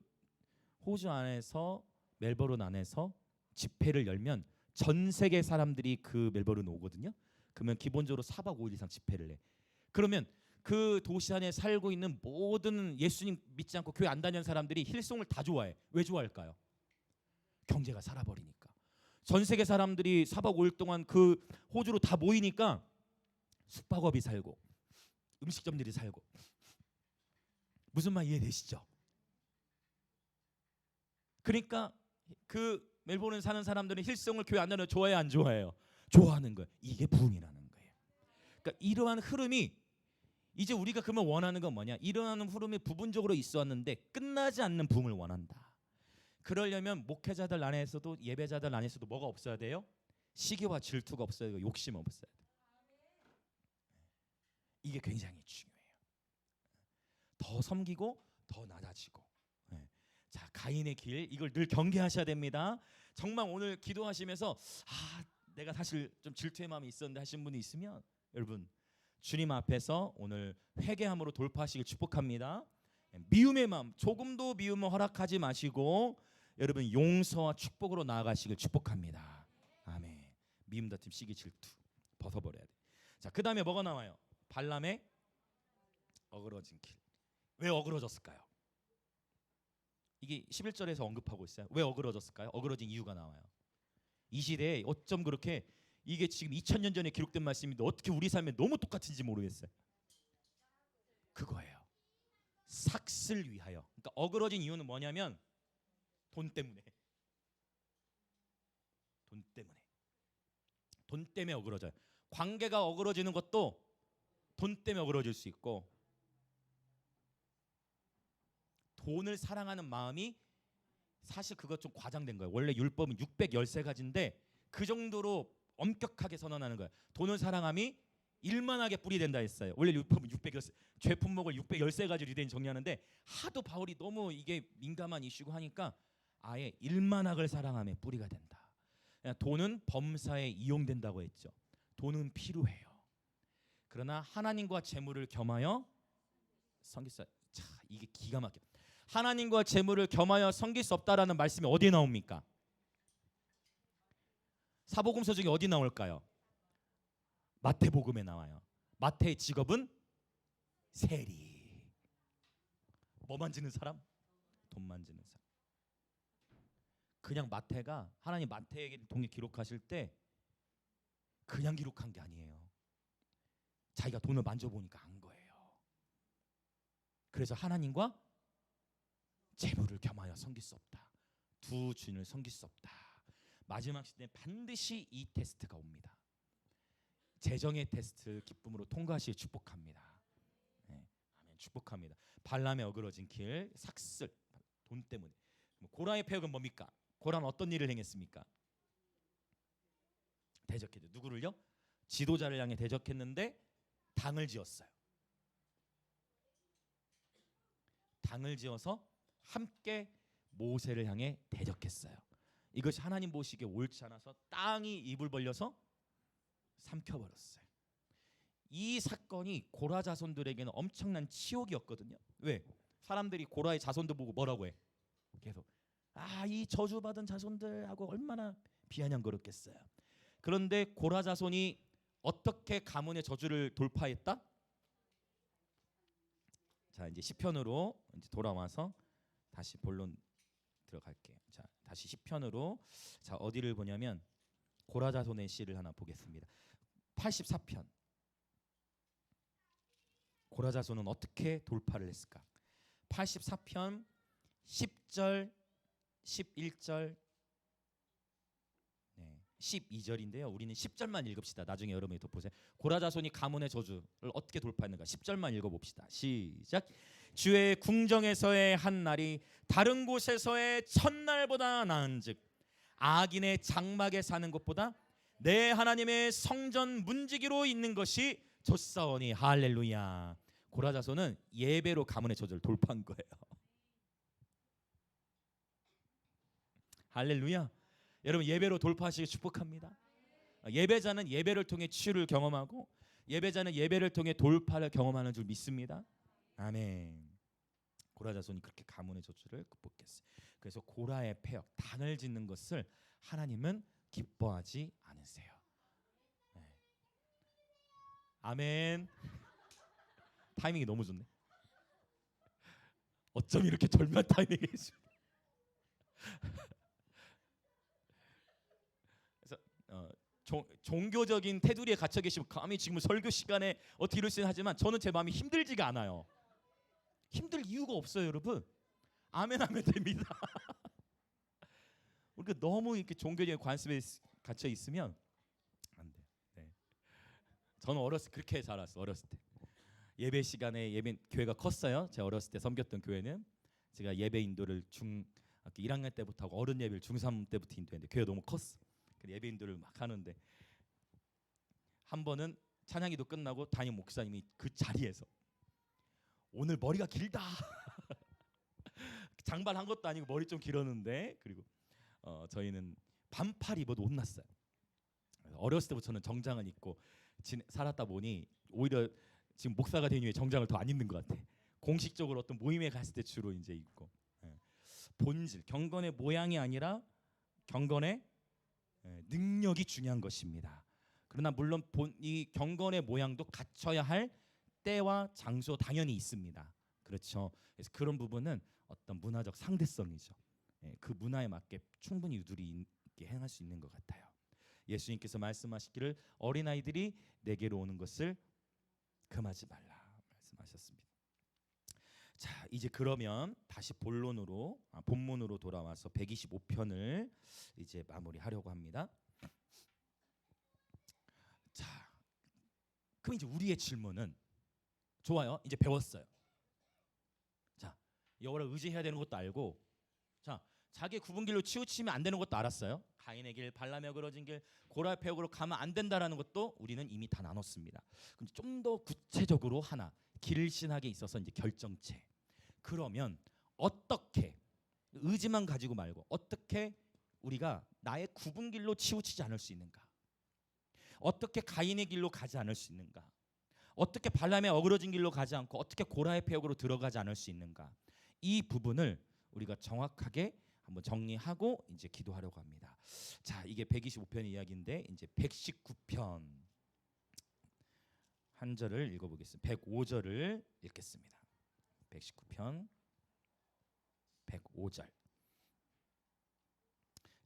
Speaker 1: 호주 안에서 멜버른 안에서 집회를 열면 전 세계 사람들이 그 멜버른 오거든요. 그러면 기본적으로 4박 5일 이상 집회를 해. 그러면 그 도시 안에 살고 있는 모든 예수님 믿지 않고 교회 안 다니는 사람들이 힐송을 다 좋아해. 왜 좋아할까요? 경제가 살아버리니까. 전 세계 사람들이 4박 5일 동안 그 호주로 다 모이니까 숙박업이 살고 음식점들이 살고. 무슨 말 이해되시죠? 그러니까 그 멜버른 사는 사람들은 힐송을 교회 안 다녀도 좋아해요, 안 좋아해요? 좋아하는 거예요. 이게 부흥이라는 거예요. 그러니까 이러한 흐름이 이제 우리가 그러면 원하는 건 뭐냐? 일어나는 흐름이 부분적으로 있었는데 끝나지 않는 부흥을 원한다. 그러려면 목회자들 안에서도 예배자들 안에서도 뭐가 없어야 돼요? 시기와 질투가 없어야 되고 욕심 없어야 돼요. 이게 굉장히 중요해요. 더 섬기고 더 낮아지고. 자, 가인의 길 이걸 늘 경계하셔야 됩니다. 정말 오늘 기도하시면서 내가 사실 좀 질투의 마음이 있었는데 하신 분이 있으면 여러분 주님 앞에서 오늘 회개함으로 돌파하시길 축복합니다. 미움의 마음 조금도 미움을 허락하지 마시고 여러분 용서와 축복으로 나아가시길 축복합니다. 아멘. 미움 다툼 시기 질투 벗어버려야 돼. 자, 그 다음에 뭐가 나와요? 발람의 어그러진 길. 왜 어그러졌을까요? 이게 11절에서 언급하고 있어요. 왜 어그러졌을까요? 어그러진 이유가 나와요. 이 시대에 어쩜 그렇게 이게 지금 2000년 전에 기록된 말씀인데 어떻게 우리 삶에 너무 똑같은지 모르겠어요. 그거예요. 삭슬 위하여. 그러니까 어그러진 이유는 뭐냐면 돈 때문에. 돈 때문에 어그러져요. 관계가 어그러지는 것도 돈 때문에 어그러질 수 있고 돈을 사랑하는 마음이 사실 그것 좀 과장된 거예요. 원래 율법은 613가지인데 그 정도로 엄격하게 선언하는 거예요. 돈을 사랑함이 일만하게 뿌리된다 했어요. 원래 율법은 613 죄 품목을 613가지로 유대인 정리하는데 하도 바울이 너무 이게 민감한 이슈고 하니까 아예 일만학을 사랑함에 뿌리가 된다. 돈은 범사에 이용된다고 했죠. 돈은 필요해요. 그러나 하나님과 재물을 겸하여 섬길 수. 자, 이게 기가 막혀. 하나님과 재물을 겸하여 섬길 수 없다라는 말씀이 어디에 나옵니까? 사복음서 중에 어디 나올까요? 마태복음에 나와요. 마태의 직업은 세리. 뭐 만지는 사람? 돈 만지는 사람. 그냥 마태가 하나님 마태에게 통해 기록하실 때 그냥 기록한 게 아니에요. 자기가 돈을 만져보니까 안 거예요. 그래서 하나님과 재물을 겸하여 섬길 수 없다. 두 주인을 섬길 수 없다. 마지막 시대에 반드시 이 테스트가 옵니다. 재정의 테스트 기쁨으로 통과하시길 축복합니다. 네, 아멘. 축복합니다. 발람의 어그러진 길, 삭슬, 돈 때문에. 고라의 폐역은 뭡니까? 고라는 어떤 일을 행했습니까? 대적했죠. 누구를요? 지도자를 향해 대적했는데 당을 지었어요. 당을 지어서 함께 모세를 향해 대적했어요. 이것이 하나님 보시기에 옳지 않아서 땅이 입을 벌려서 삼켜버렸어요. 이 사건이 고라 자손들에게는 엄청난 치욕이었거든요. 왜? 사람들이 고라의 자손들 보고 뭐라고 해? 계속 이 저주받은 자손들 하고 얼마나 비아냥거렸겠어요. 그런데 고라 자손이 어떻게 가문의 저주를 돌파했다? 자, 이제 시편으로 이제 돌아와서 다시 본론 들어갈게요. 자, 다시 시편으로. 자, 어디를 보냐면 고라자손의 시를 하나 보겠습니다. 84편. 고라자손은 어떻게 돌파를 했을까? 84편 10절, 11절, 12절인데요. 우리는 10절만 읽읍시다. 나중에 여러분이 더 보세요. 고라자손이 가문의 저주를 어떻게 돌파했는가? 10절만 읽어봅시다. 시작. 주의 궁정에서의 한 날이 다른 곳에서의 첫날보다 나은즉 악인의 장막에 사는 것보다 내 하나님의 성전 문지기로 있는 것이 좋사오니. 할렐루야. 고라자손은 예배로 가문의 저주를 돌파한 거예요. 할렐루야. 여러분, 예배로 돌파하시기 축복합니다. 예배자는 예배를 통해 치유를 경험하고 예배자는 예배를 통해 돌파를 경험하는 줄 믿습니다. 아멘. 고라자손이 그렇게 가문의 저주를 극복했어요. 그래서 고라의 폐역, 단을 짓는 것을 하나님은 기뻐하지 않으세요. 네. 아멘. 타이밍이 너무 좋네. 어쩜 이렇게 절묘한 타이밍이 있어. 종교적인 테두리에 갇혀 계시면 감히 지금 설교 시간에 어떻게 이럴 수 있나 하지만 저는 제 마음이 힘들지가 않아요. 힘들 이유가 없어요, 여러분. 아멘 하면 됩니다. 우리가 너무 이렇게 종교적인 관습에 갇혀 있으면 안 돼. 네. 저는 어렸을 때 그렇게 자랐어. 어렸을 때 예배 시간에 교회가 컸어요. 제가 어렸을 때 섬겼던 교회는 제가 예배 인도를 중학교 1학년 때부터 하고 어른 예배를 중3 때부터 인도했는데 교회가 너무 컸어. 예배 인도를 막 하는데 한 번은 찬양기도 끝나고 담임 목사님이 그 자리에서 오늘 머리가 길다. 장발한 것도 아니고 머리 좀 길었는데 그리고 저희는 반팔 입어도 혼났어요. 어렸을 때부터 저는 정장을 입고 살았다 보니 오히려 지금 목사가 된 이후에 정장을 더 안 입는 것 같아. 공식적으로 어떤 모임에 갔을 때 주로 이제 입고. 본질, 경건의 모양이 아니라 경건의 능력이 중요한 것입니다. 그러나 물론 이 경건의 모양도 갖춰야 할 때와 장소 당연히 있습니다. 그렇죠. 그래서 그런 부분은 어떤 문화적 상대성이죠. 그 문화에 맞게 충분히 유두리 있게 행할 수 있는 것 같아요. 예수님께서 말씀하시기를 어린아이들이 내게로 오는 것을 금하지 말라 말씀하셨습니다. 자, 이제 그러면 다시 본문으로 돌아와서 125편을 이제 마무리하려고 합니다. 자, 그럼 이제 우리의 질문은 좋아요. 이제 배웠어요. 자, 여호와를 의지해야 되는 것도 알고, 자, 자기 굽은 길로 치우치면 안 되는 것도 알았어요. 가인의 길, 발람의 어그러진 길, 고라의 폐역으로 가면 안 된다라는 것도 우리는 이미 다 나눴습니다. 그럼 좀 더 구체적으로 하나 길신학에 있어서 이제 결정체. 그러면 어떻게 의지만 가지고 말고 어떻게 우리가 나의 굽은 길로 치우치지 않을 수 있는가? 어떻게 가인의 길로 가지 않을 수 있는가? 어떻게 발람의 어그러진 길로 가지 않고 어떻게 고라의 폐역으로 들어가지 않을 수 있는가? 이 부분을 우리가 정확하게 한번 정리하고 이제 기도하려고 합니다. 자, 이게 125편 이야기인데 이제 119편 한 절을 읽어보겠습니다. 105절을 읽겠습니다. 119편 105절.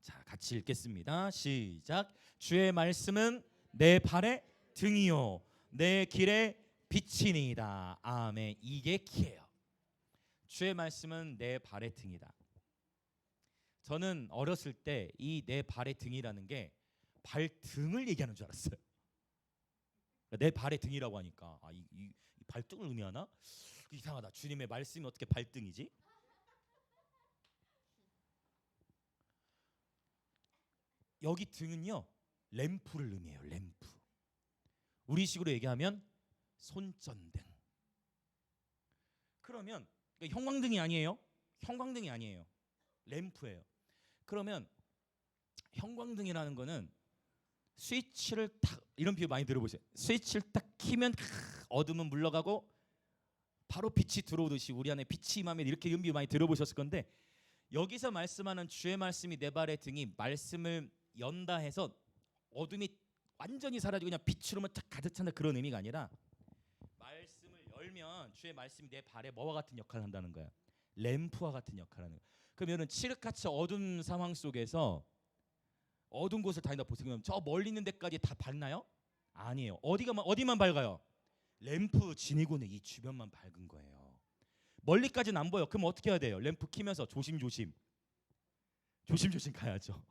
Speaker 1: 자, 같이 읽겠습니다. 시작. 주의 말씀은 내 발의 등이요 내 길의 빛이니이다. 아멘. 이게 키예요. 주의 말씀은 내 발의 등이다. 저는 어렸을 때 이 내 발의 등이라는 게 발등을 얘기하는 줄 알았어요. 내 발의 등이라고 하니까 이 발등을 의미하나? 이상하다. 주님의 말씀이 어떻게 발등이지? 여기 등은요 램프를 의미해요. 램프. 우리식으로 얘기하면 손전등. 그러면 형광등이 아니에요. 형광등이 아니에요. 램프예요. 그러면 형광등이라는 거는 스위치를 딱, 이런 비유 많이 들어보세요. 스위치를 딱 키면 어둠은 물러가고 바로 빛이 들어오듯이 우리 안에 빛이 임하면 이렇게 이런 비유 많이 들어보셨을 건데 여기서 말씀하는 주의 말씀이 내 발의 등이 말씀을 연다 해서 어둠이 완전히 사라지고 그냥 빛으로만 딱 가득 찬다 그런 의미가 아니라 말씀을 열면 주의 말씀이 내 발에 뭐와 같은 역할을 한다는 거야. 램프와 같은 역할을 하는 거야. 그러면은 칠흑같이 어두운 상황 속에서 어두운 곳을 다니다 보세요. 저 멀리 있는 데까지 다 밝나요? 아니에요. 어디만 밝아요? 램프 지니고는 이 주변만 밝은 거예요. 멀리까지는 안 보여. 그럼 어떻게 해야 돼요? 램프 키면서 조심조심 가야죠.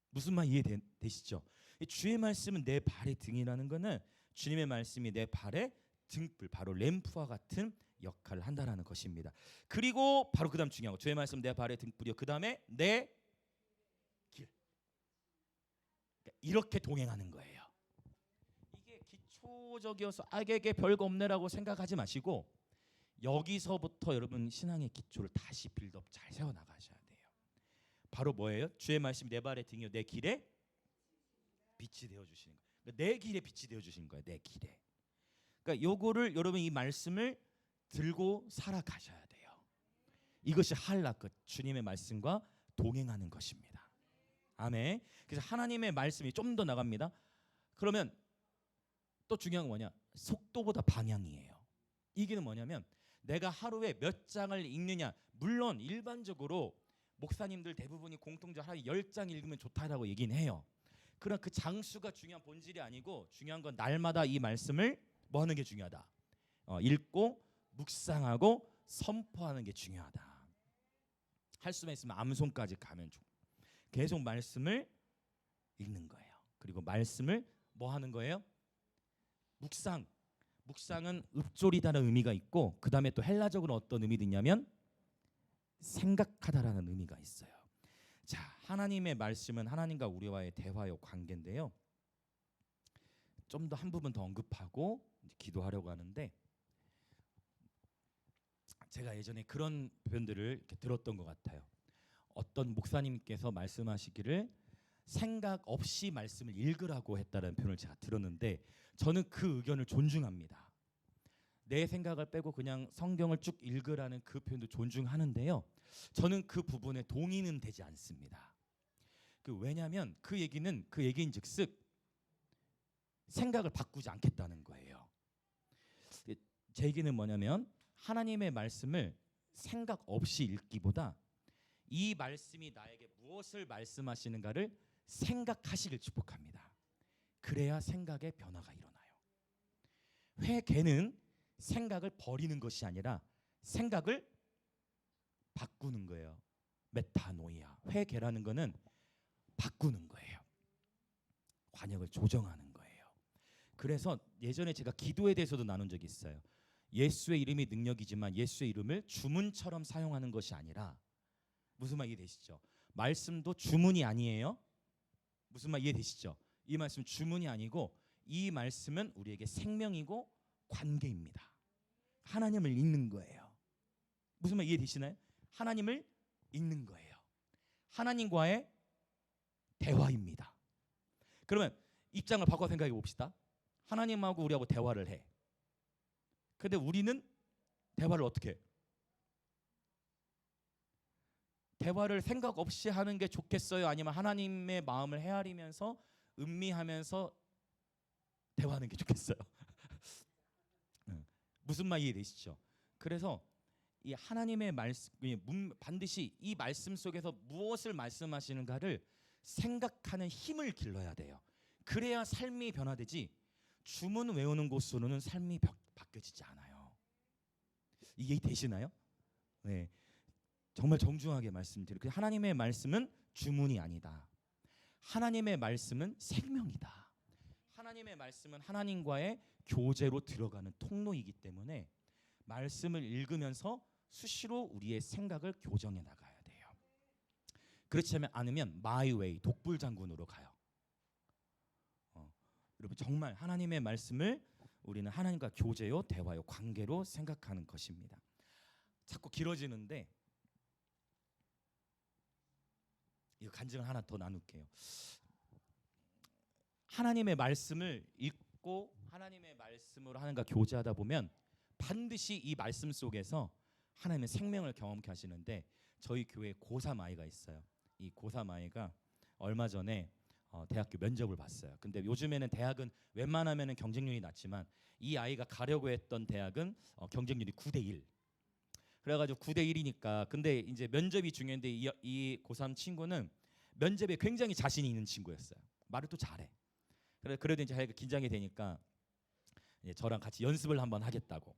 Speaker 1: 무슨 말 이해되시죠? 주의 말씀은 내 발의 등이라는 거는 주님의 말씀이 내 발의 등불, 바로 램프와 같은 역할을 한다라는 것입니다. 그리고 바로 그다음 중요한 거, 주의 말씀 내 발의 등불이요. 그다음에 내 길. 이렇게 동행하는 거예요. 이게 기초적이어서 이게 별거 없네라고 생각하지 마시고 여기서부터 여러분 신앙의 기초를 다시 빌드업 잘 세워 나가셔야 돼요. 바로 뭐예요? 주의 말씀이 내 발의 등이요 내 길에 빛이 되어 주시는 거예요. 그러니까 내 길에 빛이 되어 주시는 거예요. 내 길에. 그러니까 요거를 여러분 이 말씀을 들고 살아가셔야 돼요. 이것이 할라끝 주님의 말씀과 동행하는 것입니다. 아멘. 그래서 하나님의 말씀이 좀 더 나갑니다. 그러면 또 중요한 건 뭐냐? 속도보다 방향이에요. 이게 뭐냐면 내가 하루에 몇 장을 읽느냐. 물론 일반적으로 목사님들 대부분이 공통적으로 하루에 10장 읽으면 좋다라고 얘기는 해요. 그러나 그 장수가 중요한 본질이 아니고 중요한 건 날마다 이 말씀을 뭐 하는 게 중요하다. 읽고 묵상하고 선포하는 게 중요하다. 할 수만 있으면 암송까지 가면 계속 말씀을 읽는 거예요. 그리고 말씀을 뭐 하는 거예요? 묵상은 읊조리다는 의미가 있고 그 다음에 또 헬라적으로 어떤 의미도 있냐면 생각하다라는 의미가 있어요. 자, 하나님의 말씀은 하나님과 우리와의 대화요 관계인데요. 좀 더 한 부분 더 언급하고 기도하려고 하는데 제가 예전에 그런 표현들을 이렇게 들었던 것 같아요. 어떤 목사님께서 말씀하시기를 생각 없이 말씀을 읽으라고 했다는 표현을 제가 들었는데 저는 그 의견을 존중합니다. 내 생각을 빼고 그냥 성경을 쭉 읽으라는 그 표현도 존중하는데요. 저는 그 부분에 동의는 되지 않습니다. 왜냐하면 그 얘기인즉슨 생각을 바꾸지 않겠다는 거예요. 제 얘기는 뭐냐면 하나님의 말씀을 생각 없이 읽기보다 이 말씀이 나에게 무엇을 말씀하시는가를 생각하시길 축복합니다. 그래야 생각의 변화가 일어나요. 회개는 생각을 버리는 것이 아니라 생각을 바꾸는 거예요. 메타노이아. 회개라는 거는 바꾸는 거예요. 관역을 조정하는 거예요. 그래서 예전에 제가 기도에 대해서도 나눈 적이 있어요. 예수의 이름이 능력이지만 예수의 이름을 주문처럼 사용하는 것이 아니라 무슨 말 이해되시죠? 말씀도 주문이 아니에요. 무슨 말 이해되시죠? 이 말씀 주문이 아니고 이 말씀은 우리에게 생명이고 관계입니다. 하나님을 읽는 거예요. 무슨 말 이해되시나요? 하나님을 읽는 거예요. 하나님과의 대화입니다. 그러면 입장을 바꿔 생각해 봅시다. 하나님하고 우리하고 대화를 해. 근데 우리는 대화를 어떻게 해? 대화를 생각 없이 하는 게 좋겠어요? 아니면 하나님의 마음을 헤아리면서 음미하면서 대화하는 게 좋겠어요? 무슨 말 이해되시죠? 그래서 이 하나님의 말씀 반드시 이 말씀 속에서 무엇을 말씀하시는가를 생각하는 힘을 길러야 돼요. 그래야 삶이 변화되지 주문 외우는 것으로는 삶이 바뀌어지지 않아요. 이게 되시나요? 네, 정말 정중하게 말씀드려요. 하나님의 말씀은 주문이 아니다. 하나님의 말씀은 생명이다. 하나님의 말씀은 하나님과의 교제로 들어가는 통로이기 때문에 말씀을 읽으면서 수시로 우리의 생각을 교정해 나가야 돼요. 그렇지 않으면 my way, 독불장군으로 가요. 여러분 정말 하나님의 말씀을 우리는 하나님과 교제요, 대화요, 관계로 생각하는 것입니다. 자꾸 길어지는데 이거 간증을 하나 더 나눌게요. 하나님의 말씀을 읽고 하나님의 말씀으로 하나님과 교제하다 보면 반드시 이 말씀 속에서 하나님의 생명을 경험케 하시는데 저희 교회에 고3 아이가 있어요. 이 고3 아이가 얼마 전에 대학교 면접을 봤어요. 근데 요즘에는 대학은 웬만하면 경쟁률이 낮지만 이 아이가 가려고 했던 대학은 경쟁률이 9대1. 그래가지고 9대1이니까 근데 이제 면접이 중요한데 이 고3 친구는 면접에 굉장히 자신이 있는 친구였어요. 말을 또 잘해. 그래도 이제 자기가 긴장이 되니까 이제 저랑 같이 연습을 한번 하겠다고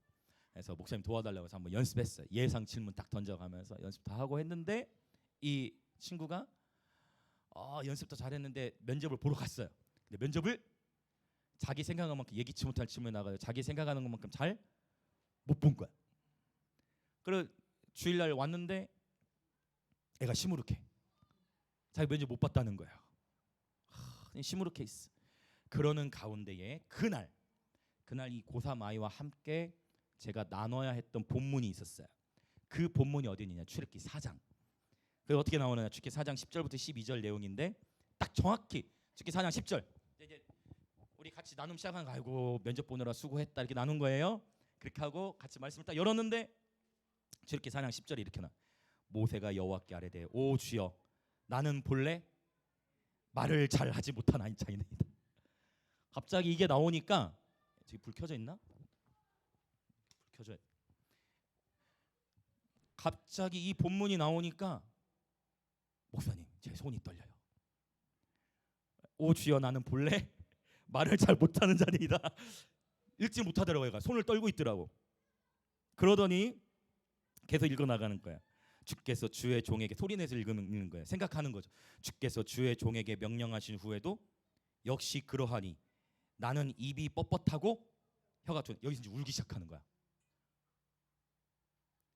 Speaker 1: 해서 목사님 도와달라고 해서 한번 연습했어요. 예상 질문 딱 던져가면서 연습 다 하고 했는데 이 친구가 연습도 잘했는데 면접을 보러 갔어요. 근데 면접을 자기 생각한 만큼 예기치 못할 질문이 나가요. 자기 생각하는 것만큼 잘 못 본 거야. 그래 주일날 왔는데 애가 시무룩해. 자기 면접 못 봤다는 거야. 시무룩해 있어. 그러는 가운데에 그날 이 고3 아이와 함께 제가 나눠야 했던 본문이 있었어요. 그 본문이 어디 있느냐? 출애굽기 4장. 그 어떻게 나오느냐? 출애굽기 4장 10절부터 12절 내용인데 딱 정확히 출애굽기 4장 10절. 이제 우리 같이 나눔 시작한 거 아이고 면접 보느라 수고했다 이렇게 나눈 거예요. 그렇게 하고 같이 말씀을 딱 열었는데 출애굽기 4장 10절이 이렇게 나. 모세가 여호와께 아뢰되 오 주여 나는 본래 말을 잘 하지 못한 자이나이다. 갑자기 이게 나오니까 저기 불 켜져 있나? 불 켜져. 갑자기 이 본문이 나오니까 목사님 제 손이 떨려요. 오 주여 나는 본래 말을 잘 못하는 자니이다. 읽지 못하더라고요. 손을 떨고 있더라고. 그러더니 계속 읽어나가는 거야. 주께서 주의 종에게 소리내서 읽는 거야. 생각하는 거죠. 주께서 주의 종에게 명령하신 후에도 역시 그러하니 나는 입이 뻣뻣하고 혀가 좀 여기서 이제 울기 시작하는 거야.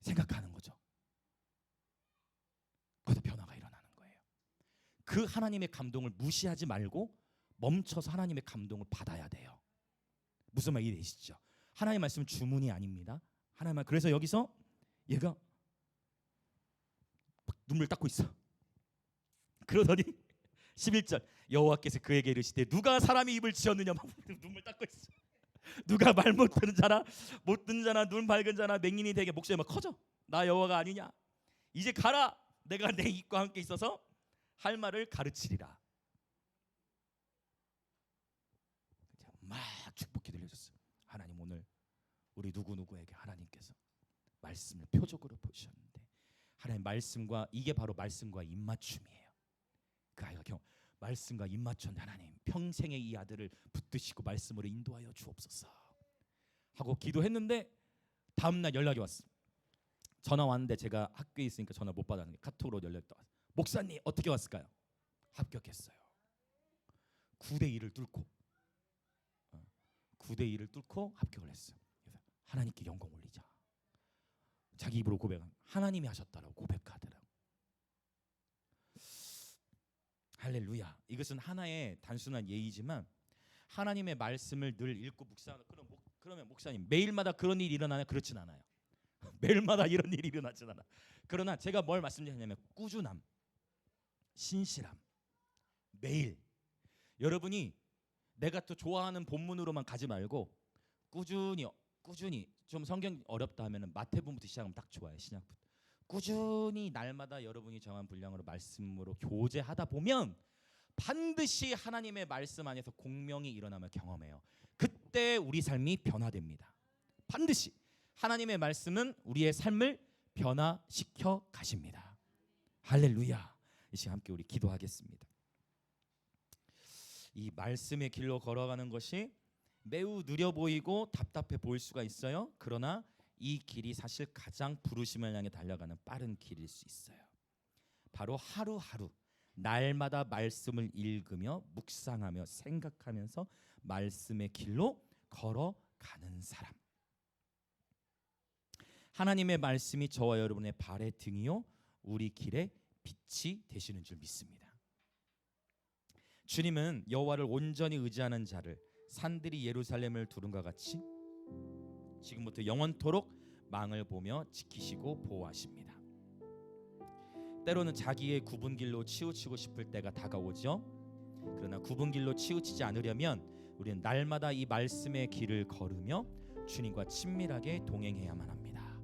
Speaker 1: 생각하는 거죠. 거기서 변화가 일어나는 거예요. 그 하나님의 감동을 무시하지 말고 멈춰서 하나님의 감동을 받아야 돼요. 무슨 말이 되시죠? 하나님의 말씀은 주문이 아닙니다. 하나님 그래서 여기서 얘가 눈물 닦고 있어. 그러더니 11절 여호와께서 그에게 이르시되 누가 사람의 입을 지었느냐 막 눈물 닦고 있어. 누가 말 못 듣는 자나 못 듣는 자나 눈 밝은 자나 맹인이 되게 목소리가 막 커져. 나 여호와가 아니냐. 이제 가라. 내가 내 입과 함께 있어서 할 말을 가르치리라. 막 축복 기도를 해줬어요. 하나님 오늘 우리 누구누구에게 하나님께서 말씀을 표적으로 보셨는데 하나님 말씀과 이게 바로 말씀과 입맞춤이에요. 그 아이가 말씀과 입맞춘 하나님 평생의 이 아들을 붙드시고 말씀으로 인도하여 주옵소서 하고 기도했는데 다음날 연락이 왔어. 전화 왔는데 제가 학교에 있으니까 전화 못 받았는데 카톡으로 연락이 왔어요. 목사님 어떻게 왔을까요? 합격했어요. 9대2를 뚫고 9대2를 뚫고 합격을 했어요. 그래서 하나님께 영광 올리자. 자기 입으로 고백한 하나님이 하셨다라고 고백하더라고. 할렐루야. 이것은 하나의 단순한 예의지만 하나님의 말씀을 늘 읽고 묵상하는 그러면 목사님 매일마다 그런 일이 일어나냐? 그렇진 않아요. 매일마다 이런 일이 일어나진 않아. 그러나 제가 뭘 말씀드리냐면 꾸준함, 신실함, 매일 여러분이 내가 또 좋아하는 본문으로만 가지 말고 꾸준히 좀 성경 어렵다 하면은 마태복음부터 시작하면 딱 좋아요. 신약부터 꾸준히 날마다 여러분이 정한 분량으로 말씀으로 교제하다 보면 반드시 하나님의 말씀 안에서 공명이 일어나며 경험해요. 그때 우리 삶이 변화됩니다. 반드시 하나님의 말씀은 우리의 삶을 변화시켜 가십니다. 할렐루야. 이 시간 함께 우리 기도하겠습니다. 이 말씀의 길로 걸어가는 것이 매우 느려 보이고 답답해 보일 수가 있어요. 그러나 이 길이 사실 가장 부르심을 향해 달려가는 빠른 길일 수 있어요. 바로 하루하루 날마다 말씀을 읽으며 묵상하며 생각하면서 말씀의 길로 걸어가는 사람. 하나님의 말씀이 저와 여러분의 발의 등이요 우리 길의 빛이 되시는 줄 믿습니다. 주님은 여호와를 온전히 의지하는 자를 산들이 예루살렘을 두른과 같이 지금부터 영원토록 망을 보며 지키시고 보호하십니다. 때로는 자기의 굽은 길로 치우치고 싶을 때가 다가오죠. 그러나 굽은 길로 치우치지 않으려면 우리는 날마다 이 말씀의 길을 걸으며 주님과 친밀하게 동행해야만 합니다.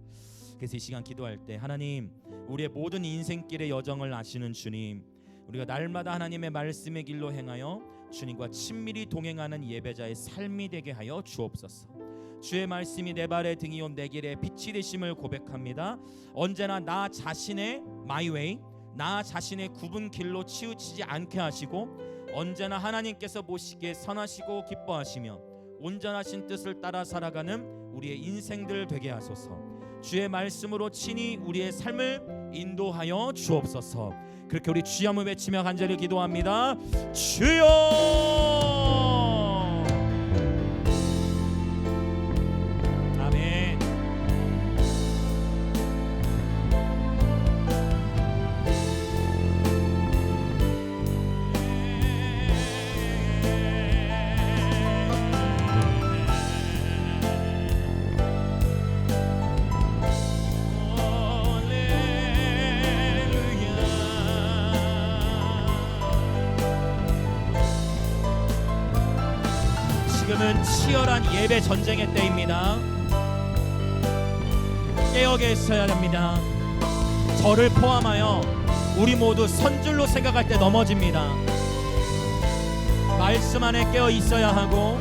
Speaker 1: 그래서 이 시간 기도할 때 하나님 우리의 모든 인생길의 여정을 아시는 주님, 우리가 날마다 하나님의 말씀의 길로 행하여 주님과 친밀히 동행하는 예배자의 삶이 되게 하여 주옵소서. 주의 말씀이 내 발의 등이요 내 길의 빛이 되심을 고백합니다. 언제나 나 자신의 마이웨이, 나 자신의 굽은 길로 치우치지 않게 하시고 언제나 하나님께서 보시기에 선하시고 기뻐하시며 온전하신 뜻을 따라 살아가는 우리의 인생들 되게 하소서. 주의 말씀으로 친히 우리의 삶을 인도하여 주옵소서. 그렇게 우리 주여 한번 외치며 간절히 기도합니다. 주여! 아멘. 지금은 치열한 예배 전쟁의 때입니다. 깨어 계셔야 됩니다. 저를 포함하여 우리 모두 선줄로 생각할 때 넘어집니다. 말씀 안에 깨어 있어야 하고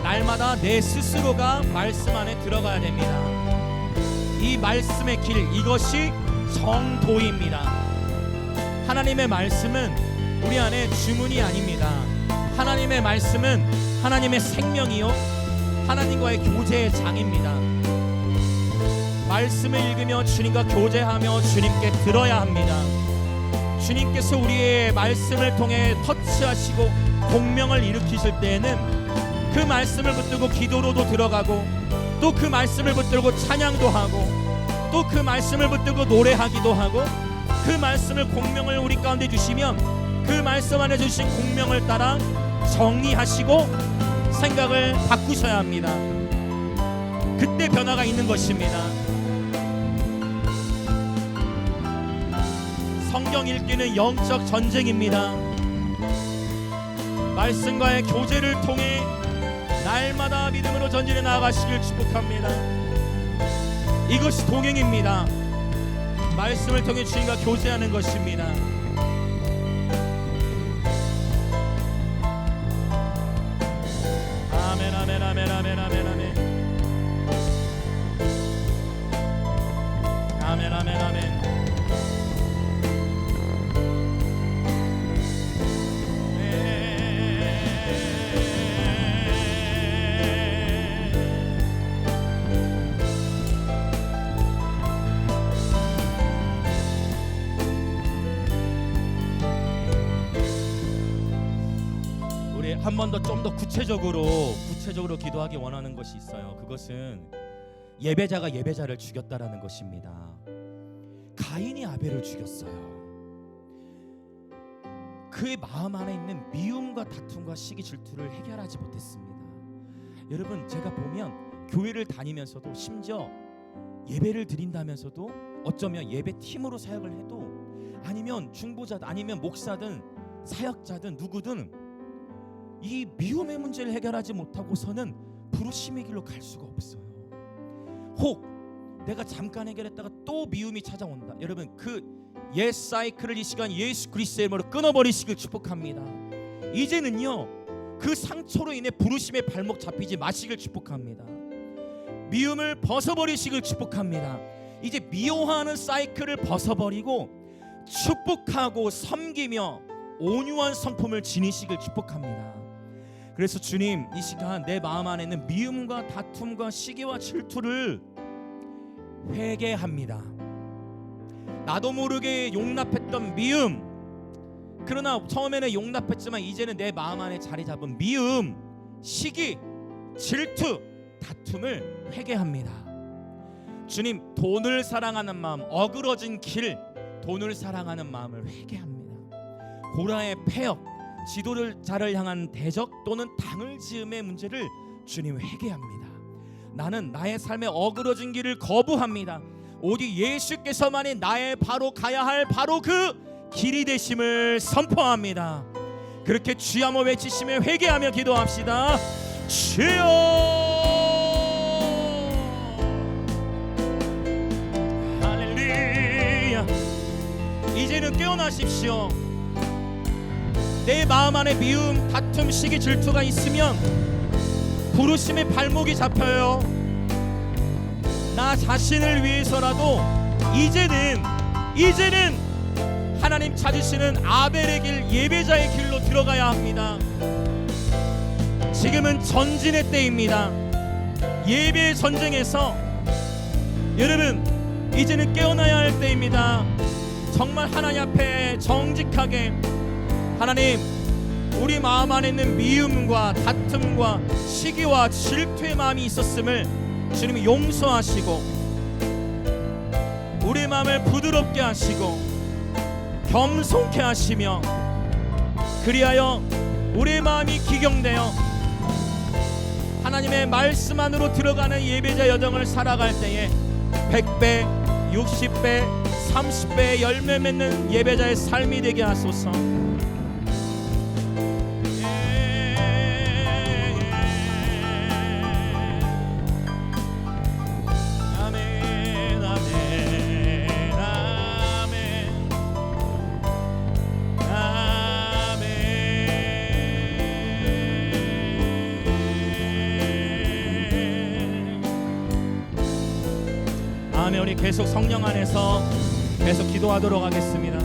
Speaker 1: 날마다 내 스스로가 말씀 안에 들어가야 됩니다. 이 말씀의 길, 이것이 정도입니다. 하나님의 말씀은 우리 안에 주문이 아닙니다. 하나님의 말씀은 하나님의 생명이요 하나님과의 교제의 장입니다. 말씀을 읽으며 주님과 교제하며 주님께 들어야 합니다. 주님께서 우리의 말씀을 통해 터치하시고 공명을 일으키실 때에는 그 말씀을 붙들고 기도로도 들어가고 또 그 말씀을 붙들고 찬양도 하고 또 그 말씀을 붙들고 노래하기도 하고 그 말씀을 공명을 우리 가운데 주시면 그 말씀 안에 주신 공명을 따라 정리하시고 생각을 바꾸셔야 합니다. 그때 변화가 있는 것입니다. 성경 읽기는 영적 전쟁입니다. 말씀과의 교제를 통해 날마다 믿음으로 전진해 나아가시길 축복합니다. 이것이 동행입니다. 말씀을 통해 주님과 교제하는 것입니다. 아멘 아멘 아멘 아멘 아멘 아멘 아멘 아멘 아멘. 한 번 더 좀 더 구체적으로 기도하기 원하는 것이 있어요. 그것은 예배자가 예배자를 죽였다라는 것입니다. 가인이 아벨을 죽였어요. 그의 마음 안에 있는 미움과 다툼과 시기 질투를 해결하지 못했습니다. 여러분, 제가 보면 교회를 다니면서도 심지어 예배를 드린다면서도 어쩌면 예배팀으로 사역을 해도 아니면 중보자든 아니면 목사든 사역자든 누구든 이 미움의 문제를 해결하지 못하고서는 부르심의 길로 갈 수가 없어요. 혹 내가 잠깐 해결했다가 또 미움이 찾아온다. 여러분, 그 옛 사이클을 이 시간 예수 그리스도의 이름으로 끊어버리시길 축복합니다. 이제는요 그 상처로 인해 부르심의 발목 잡히지 마시길 축복합니다. 미움을 벗어버리시길 축복합니다. 이제 미워하는 사이클을 벗어버리고 축복하고 섬기며 온유한 성품을 지니시길 축복합니다. 그래서 주님, 이 시간 내 마음 안에 있는 미움과 다툼과 시기와 질투를 회개합니다. 나도 모르게 용납했던 미움, 그러나 처음에는 용납했지만 이제는 내 마음 안에 자리 잡은 미움, 시기, 질투, 다툼을 회개합니다. 주님, 돈을 사랑하는 마음, 어그러진 길, 돈을 사랑하는 마음을 회개합니다. 고라의 폐역, 지도자를 향한 대적 또는 당을 지음의 문제를 주님 회개합니다. 나는 나의 삶의 어그러진 길을 거부합니다. 오직 예수께서만이 나의 바로 가야 할 바로 그 길이 되심을 선포합니다. 그렇게 주여 한번 외치시며 회개하며 기도합시다. 주여, 할렐루야. 이제는 깨어나십시오. 내 마음 안에 미움, 다툼, 시기, 질투가 있으면 부르심의 발목이 잡혀요. 나 자신을 위해서라도 이제는 하나님 찾으시는 아벨의 길, 예배자의 길로 들어가야 합니다. 지금은 전진의 때입니다. 예배의 전쟁에서 여러분 이제는 깨어나야 할 때입니다. 정말 하나님 앞에 정직하게, 하나님 우리 마음 안에 있는 미움과 다툼과 시기와 질투의 마음이 있었음을 주님이 용서하시고 우리 마음을 부드럽게 하시고 겸손케 하시며, 그리하여 우리의 마음이 기경되어 하나님의 말씀 안으로 들어가는 예배자 여정을 살아갈 때에 100배, 60배, 30배의 열매 맺는 예배자의 삶이 되게 하소서. 아멘. 우리 계속 성령 안에서 계속 기도하도록 하겠습니다.